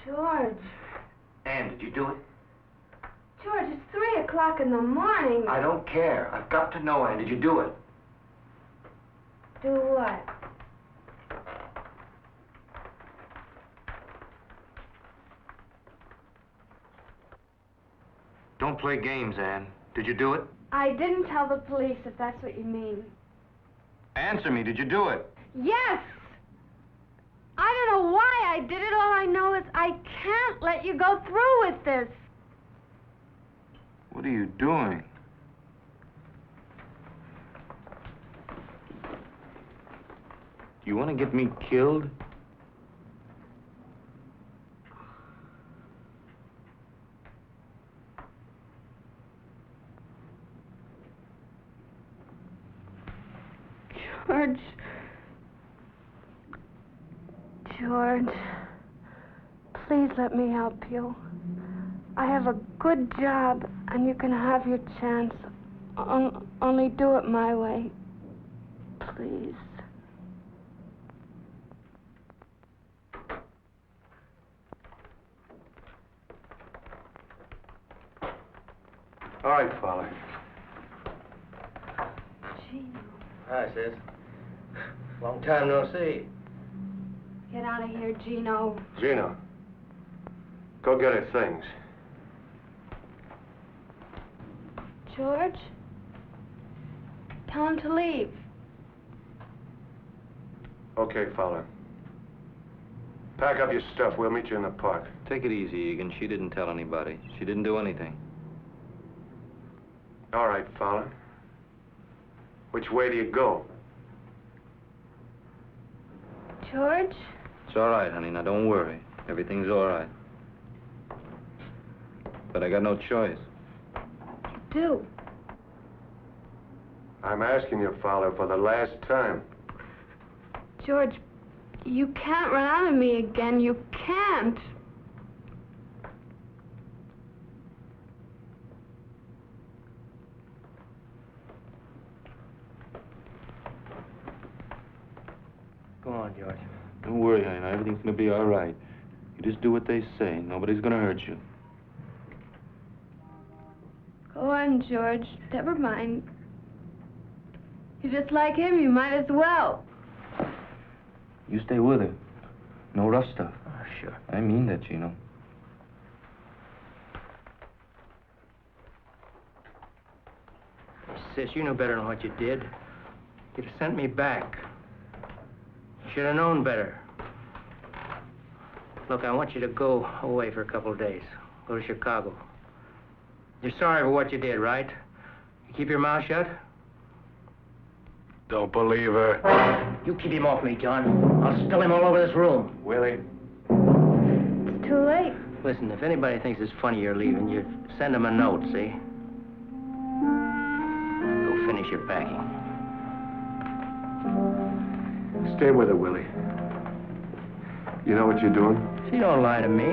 George. Ann, did you do it? George, it's 3 o'clock in the morning. I don't care. I've got to know, Ann. Did you do it? Do what? Don't play games, Ann. Did you do it? I didn't tell the police, if that's what you mean. Answer me. Did you do it? Yes! I don't know why I did it. All I know is I can't let you go through with this. What are you doing? You want to get me killed? George. George. Please let me help you. I have a good job, and you can have your chance. Only do it my way. Please. All right, Fowler. Gino. Hi, sis. Long time no see. Get out of here, Gino. Gino, go get her things. George? Tell him to leave. Okay, Fowler. Pack up your stuff. We'll meet you in the park. Take it easy, Egan. She didn't tell anybody. She didn't do anything. All right, Fowler. Which way do you go? George? It's all right, honey. Now, don't worry. Everything's all right. But I got no choice. Do. I'm asking you, Fowler, for the last time. George, you can't run out of me again. You can't. Go on, George. Don't worry, honey. Now, everything's gonna be all right. You just do what they say. Nobody's gonna hurt you. Go on, George. Never mind. You're just like him. You might as well. You stay with her. No rough stuff. Oh, sure. I mean that, Gino. Sis, you know better than what you did. You'd have sent me back. You should have known better. Look, I want you to go away for a couple of days. Go to Chicago. You're sorry for what you did, right? You keep your mouth shut? Don't believe her. You keep him off me, John. I'll spill him all over this room. Willie. It's too late. Listen, if anybody thinks it's funny you're leaving, you send them a note, see? Go finish your packing. Stay with her, Willie. You know what you're doing? She don't lie to me.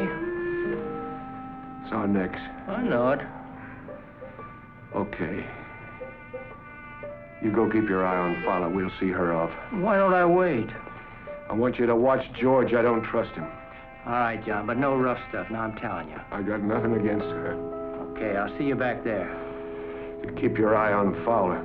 It's our necks. I know it. Okay. You go keep your eye on Fowler. We'll see her off. Why don't I wait? I want you to watch George. I don't trust him. All right, John, but no rough stuff. Now I'm telling you. I got nothing against her. Okay, I'll see you back there. You keep your eye on Fowler.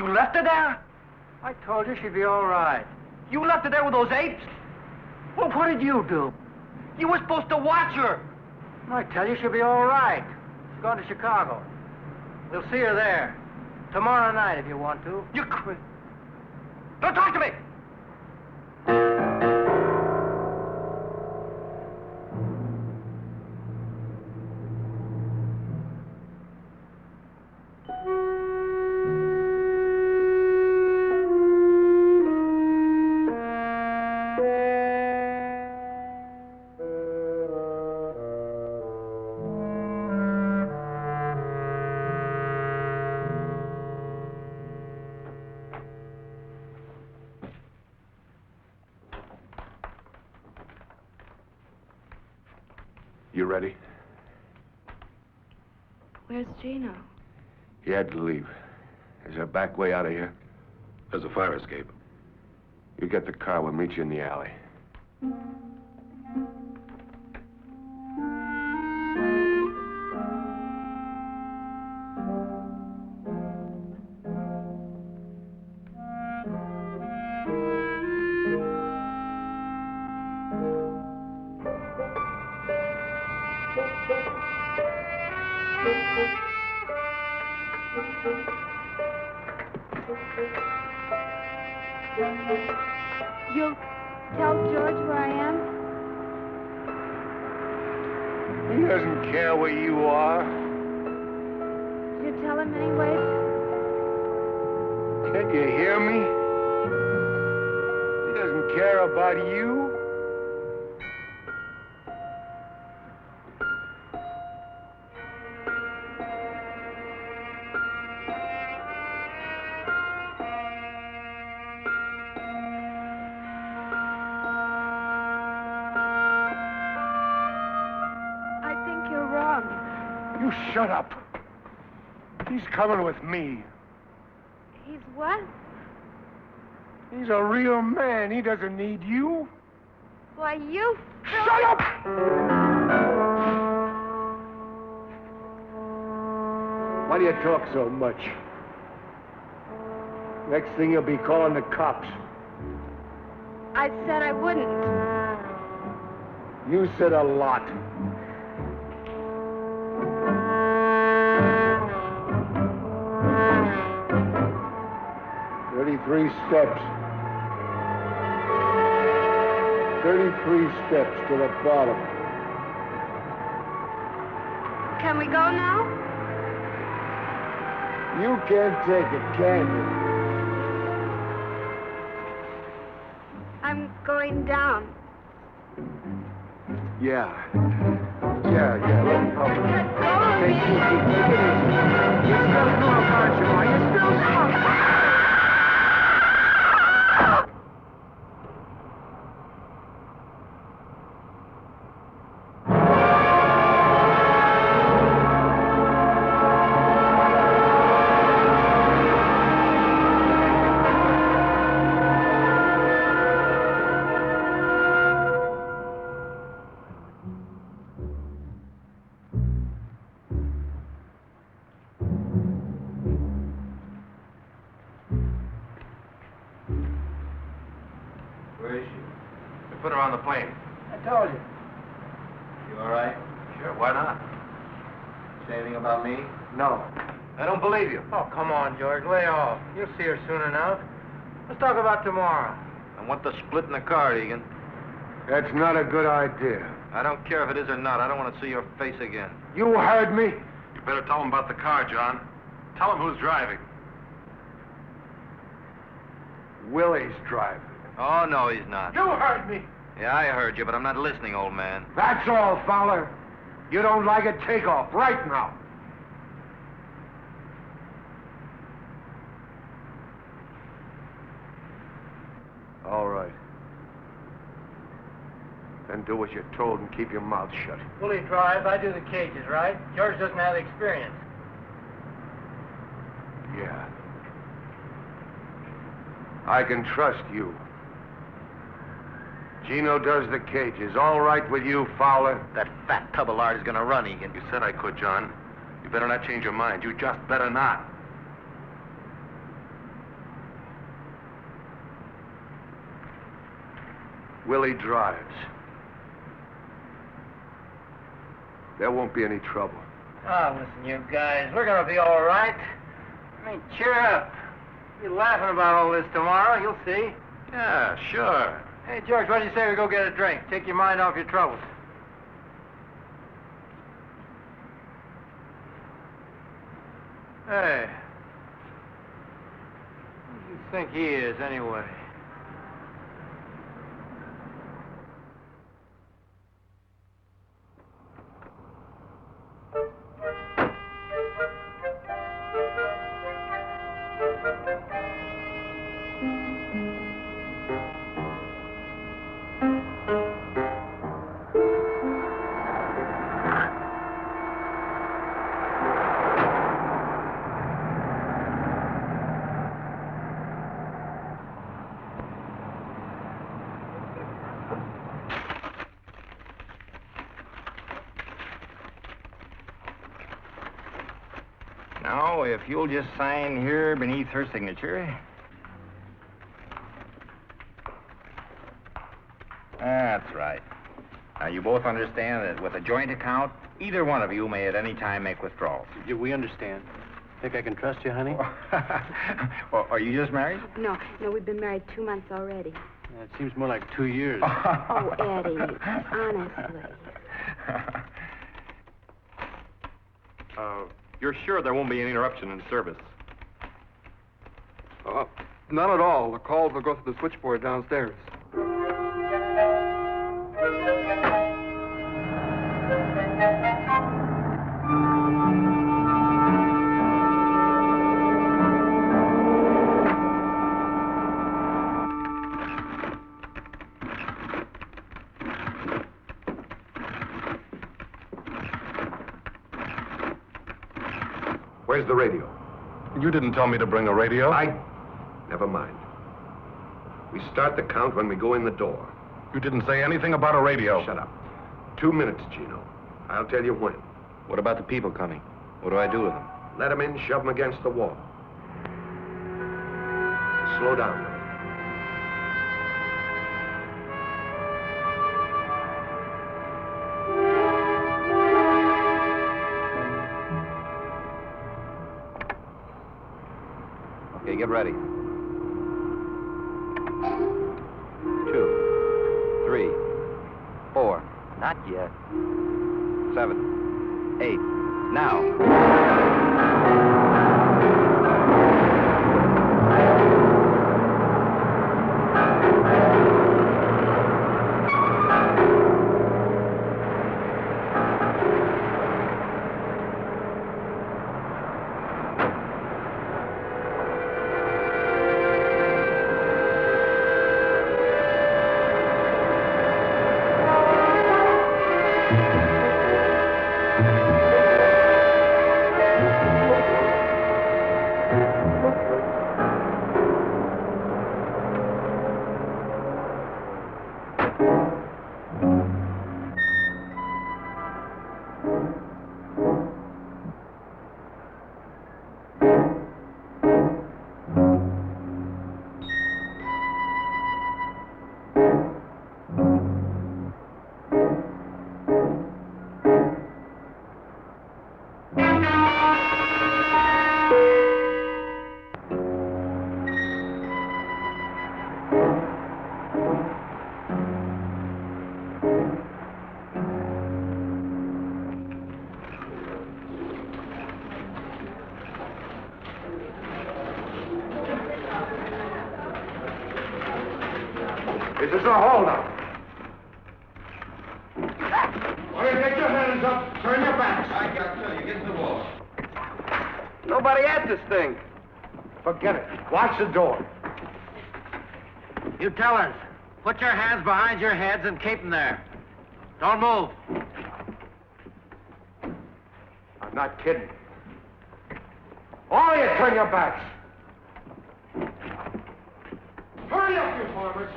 You left her there? I told you she'd be all right. You left her there with those apes? Well, what did you do? You were supposed to watch her. I tell you she'll be all right. She's going to Chicago. We'll see her there. Tomorrow night, if you want to. You quit. Don't talk to me! You ready? Where's Gino? He had to leave. Is there a back way out of here? There's a fire escape. You get the car, we'll meet you in the alley. You'll tell George where I am? He doesn't care where you are. You tell him anyway? Can't you hear me? He doesn't care about you. You shut up. He's coming with me. He's what? He's a real man. He doesn't need you. Why, you... Shut up! Why do you talk so much? Next thing you'll be calling the cops. I said I wouldn't. You said a lot. Three steps. 33 steps to the bottom. Can we go now? You can't take it, can you? I'm going down. Yeah. Let me help you. Take it easy. You're still doing conscious, are you still doing? Where is she? We put her on the plane. I told you. You all right? Sure, why not? Say anything about me? No. I don't believe you. Oh, come on, George. Lay off. You'll see her soon enough. Let's talk about tomorrow. I want the split in the car, Egan. That's not a good idea. I don't care if it is or not. I don't want to see your face again. You heard me. You better tell him about the car, John. Tell him who's driving. Willie's driving. Oh, no, he's not. You heard me. Yeah, I heard you, but I'm not listening, old man. That's all, Fowler. You don't like it, take off right now. All right. Then do as you're told and keep your mouth shut. Willie drives, I do the cages, right? George doesn't have the experience. Yeah. I can trust you. Gino does the cages. All right with you, Fowler? That fat tub of lard is going to run, Egan. You said I could, John. You better not change your mind. You just better not. Willie drives. There won't be any trouble. Oh, listen, you guys, we're gonna be all right. I mean, cheer up. You're laughing about all this tomorrow, you'll see. Yeah, sure. Hey, George, what do you say we go get a drink? Take your mind off your troubles. Hey. Who do you think he is, anyway? Now, if you'll just sign here beneath her signature. That's right. Now, you both understand that with a joint account, either one of you may at any time make withdrawals. We understand. Think I can trust you, honey? Well, are you just married? No, we've been married 2 months already. It seems more like 2 years. Oh, Eddie, honestly. You're sure there won't be any interruption in service? None at all. The calls will go through the switchboard downstairs. Where's the radio? You didn't tell me to bring a radio. Never mind. We start the count when we go in the door. You didn't say anything about a radio. Shut up. 2 minutes, Gino. I'll tell you when. What about the people coming? What do I do with them? Let them in, shove them against the wall. Slow down. Okay, get ready. 2, 3, 4. Not yet. 7, 8. Now. This is a holdup. All right, get your hands up. Turn your backs. I got to you. Get to the wall. Nobody at this thing. Forget it. Watch the door. You tellers, put your hands behind your heads and keep them there. Don't move. I'm not kidding. All of you, turn your backs. Hurry up, you farmers.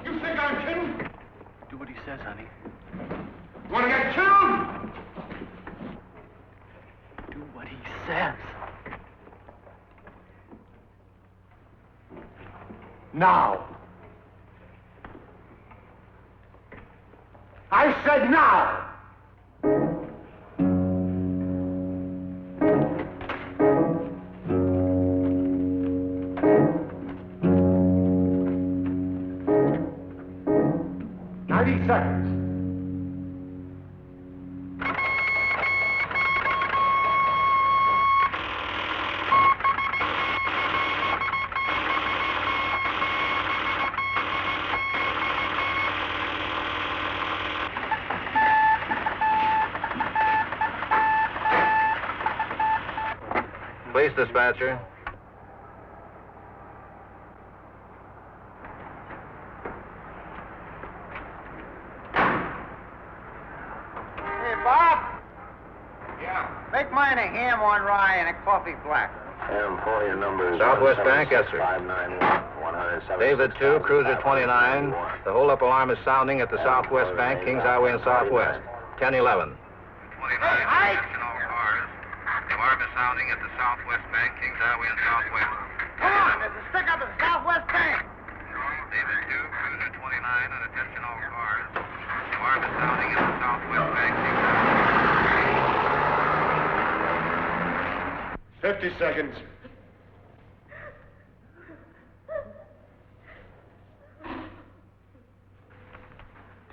You think I'm kidding? Do what he says, honey. Want to get killed? Do what he says. Now. I said now! Seconds. Police dispatcher. Make mine a ham on rye and a coffee black. Ham for your number is Southwest Bank, yes, sir. 591 David 2, Cruiser 29. The hold-up alarm is sounding at the Southwest Bank, Kings Highway and Southwest. 1011. 29. Hey, The alarm is sounding at the Southwest Bank, Kings Highway and Southwest. come on, there's a stick up at the Southwest Bank. David 2, Cruiser 29, and attention all cars. The alarm is sounding at the Southwest Bank, Kings Highway. 50 seconds.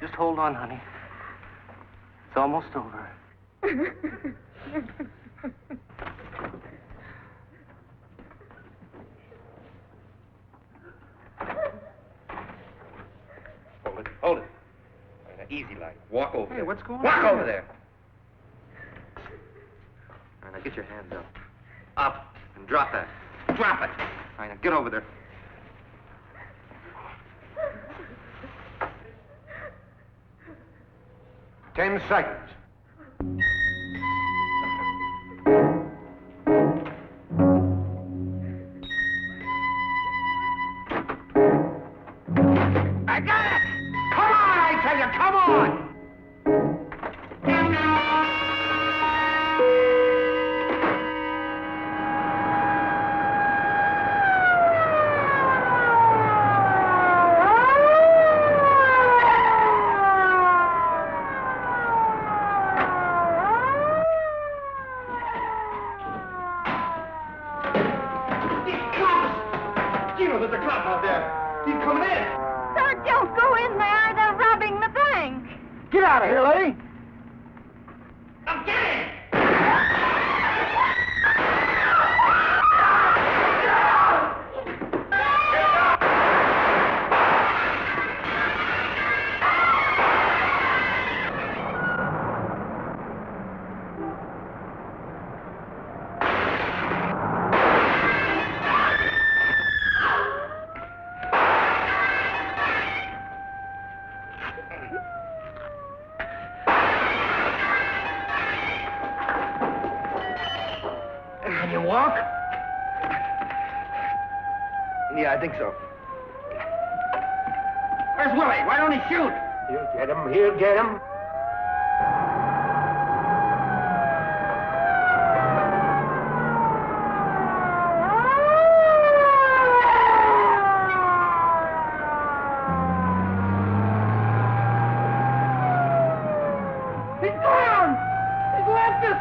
Just hold on, honey. It's almost over. Hold it. Easy like. Walk over there. What's going Walk on? over there. All right, now get your hands up. Up. And drop that. Drop it. All right, now get over there. Ten seconds. I got it! Come on, I tell you, come on! There's a cop out there. He's coming in. Sir, don't go in there. They're robbing the bank. Get out of here, lady. I'm getting! Can you walk? Yeah, I think so. Where's Willie? Why don't he shoot? He'll get him. He'll get him. He's gone! He's left us!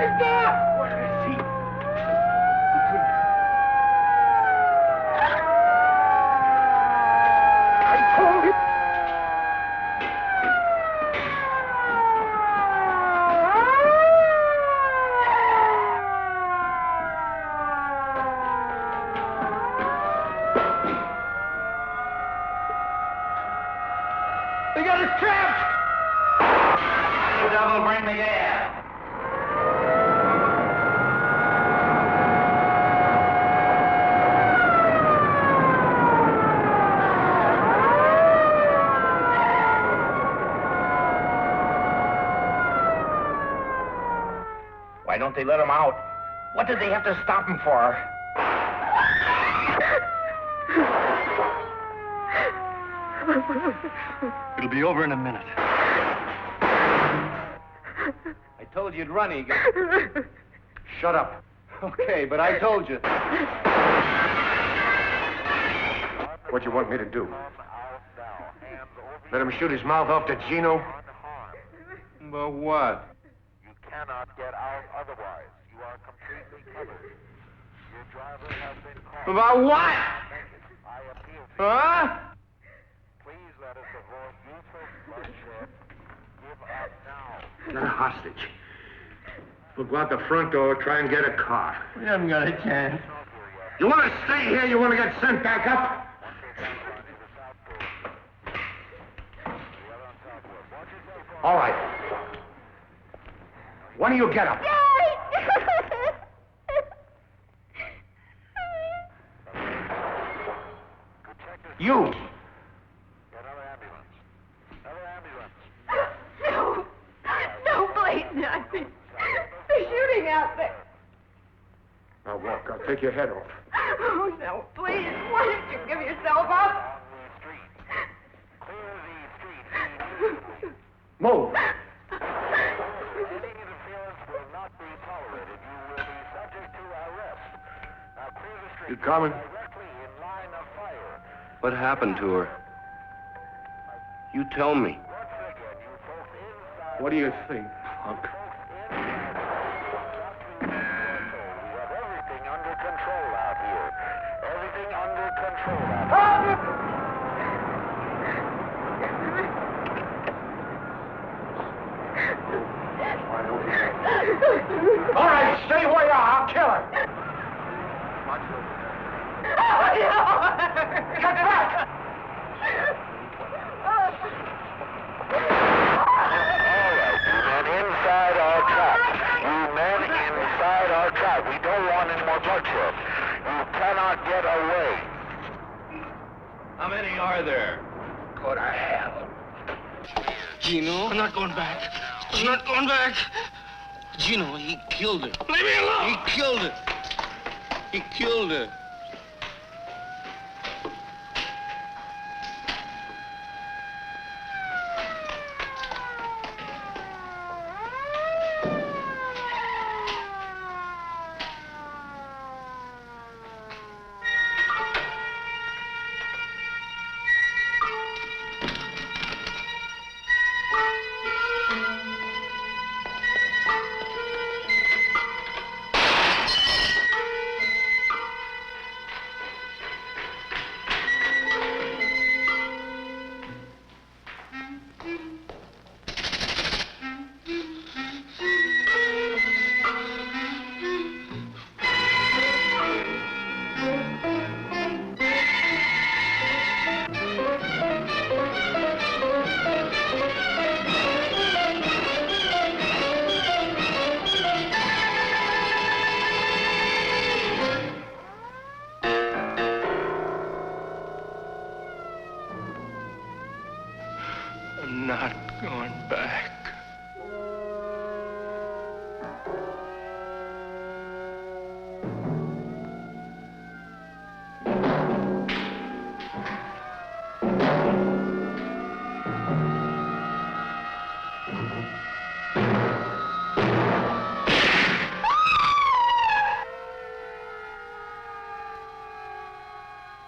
He's gone! Where is he? I told you. They got us trapped! You devil, bring the gas! Why don't they let him out? What did they have to stop him for? It'll be over in a minute. I told you you'd run, Egan. Shut up. Okay, but I told you. What do you want me to do? Let him shoot his mouth off to Gino? But what? You cannot get out otherwise. You are completely covered. Your driver has been caught. About what? I appeal to Huh? you. Please let us avoid useless bloodshed. Give up now. Got a hostage. We'll go out the front door, try and get a car. We haven't got a chance. You want to stay here? You want to get sent back up? All right. When do you get up? You! Another ambulance. Another ambulance. No. No, please, not me. They're shooting out there. Now walk. I'll take your head off. Oh, no, please. Why don't you give yourself up? Move! Any interference will not be tolerated. You will be subject to arrest. Now clear the street. You coming? Directly in line of fire. What happened to her? You tell me. What do you think, punk? We have everything under control out here. Everything under control out here. All right, stay where you are. I'll kill her. Get back! Inside our trap. You men inside our trap. We don't want any more bloodshed. You cannot get away. How many are there? Go to hell. Gino? I'm not going back. I'm not going back. Gino, he killed her. Leave me alone! He killed her. He killed her. I'm not going back.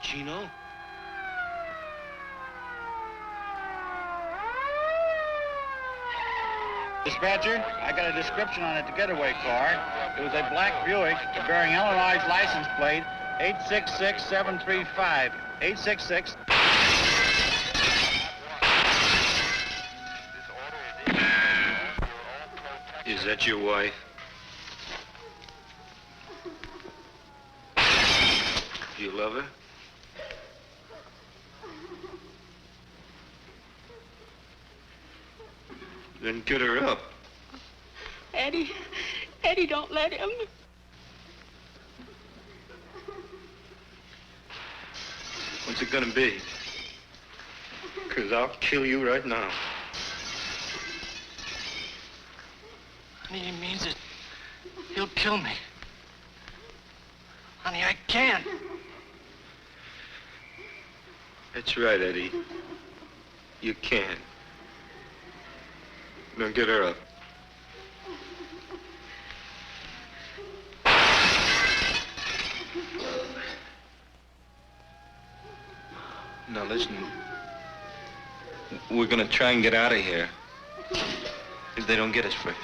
Gino? Dispatcher, I got a description on a getaway car. It was a black Buick bearing Illinois license plate 866735. 866. Is that your wife? You love her? Then get her up. Eddie, don't let him. What's it gonna be? 'Cause I'll kill you right now. Honey, he means it. He'll kill me. Honey, I can't. That's right, Eddie. You can. Now get her up. Now listen. We're gonna try and get out of here. If they don't get us first.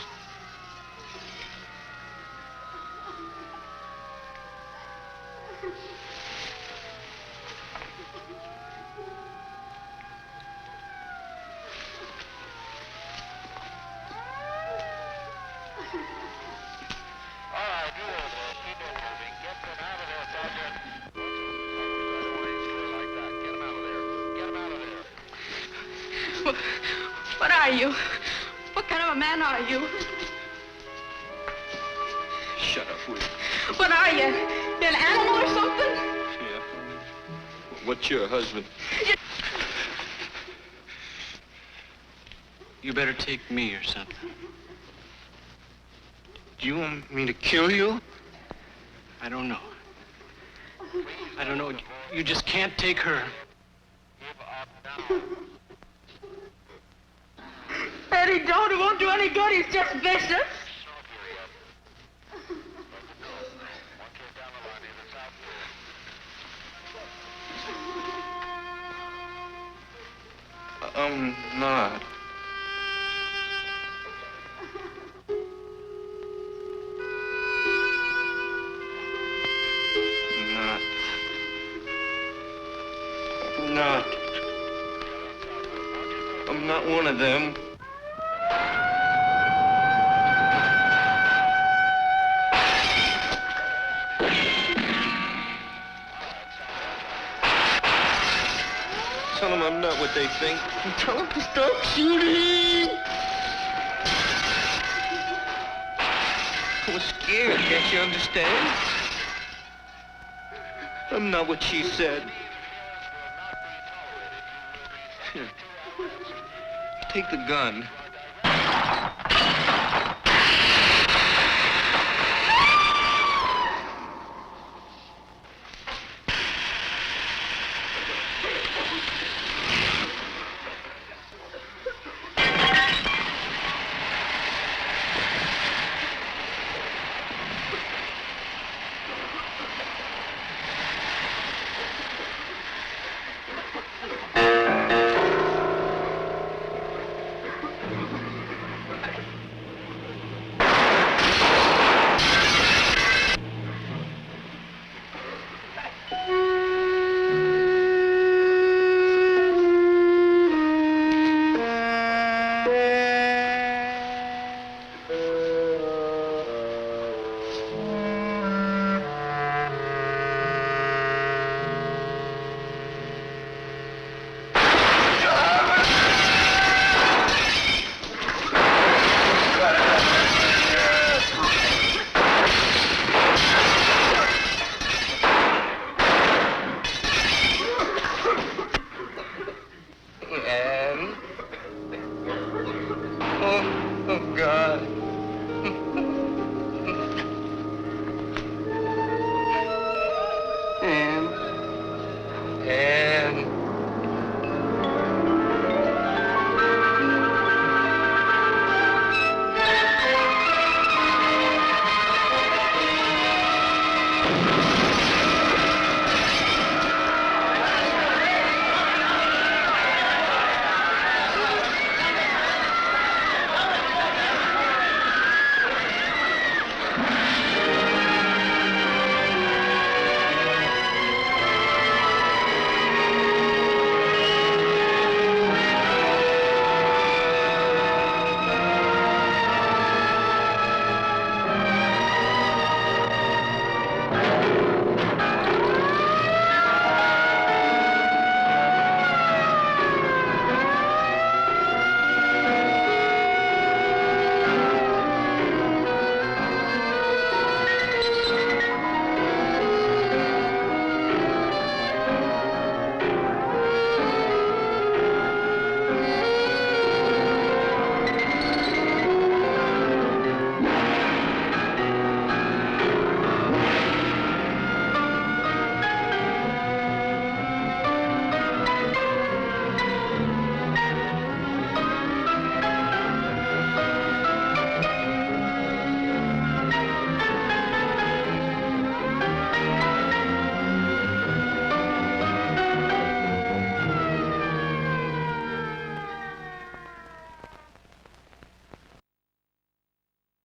What are you? What kind of a man are you? Shut up, will you? What are you? You an animal or something? Yeah. What's your husband? You better take me or something. Do you want me to kill you? I don't know. I don't know. You just can't take her. Eddie, don't. It won't do any good. He's just vicious. I'm not. I'm not one of them. Tell them I'm not what they think. Tell them to stop shooting. I was scared, can't you understand? I'm not what she said. Here. Take the gun.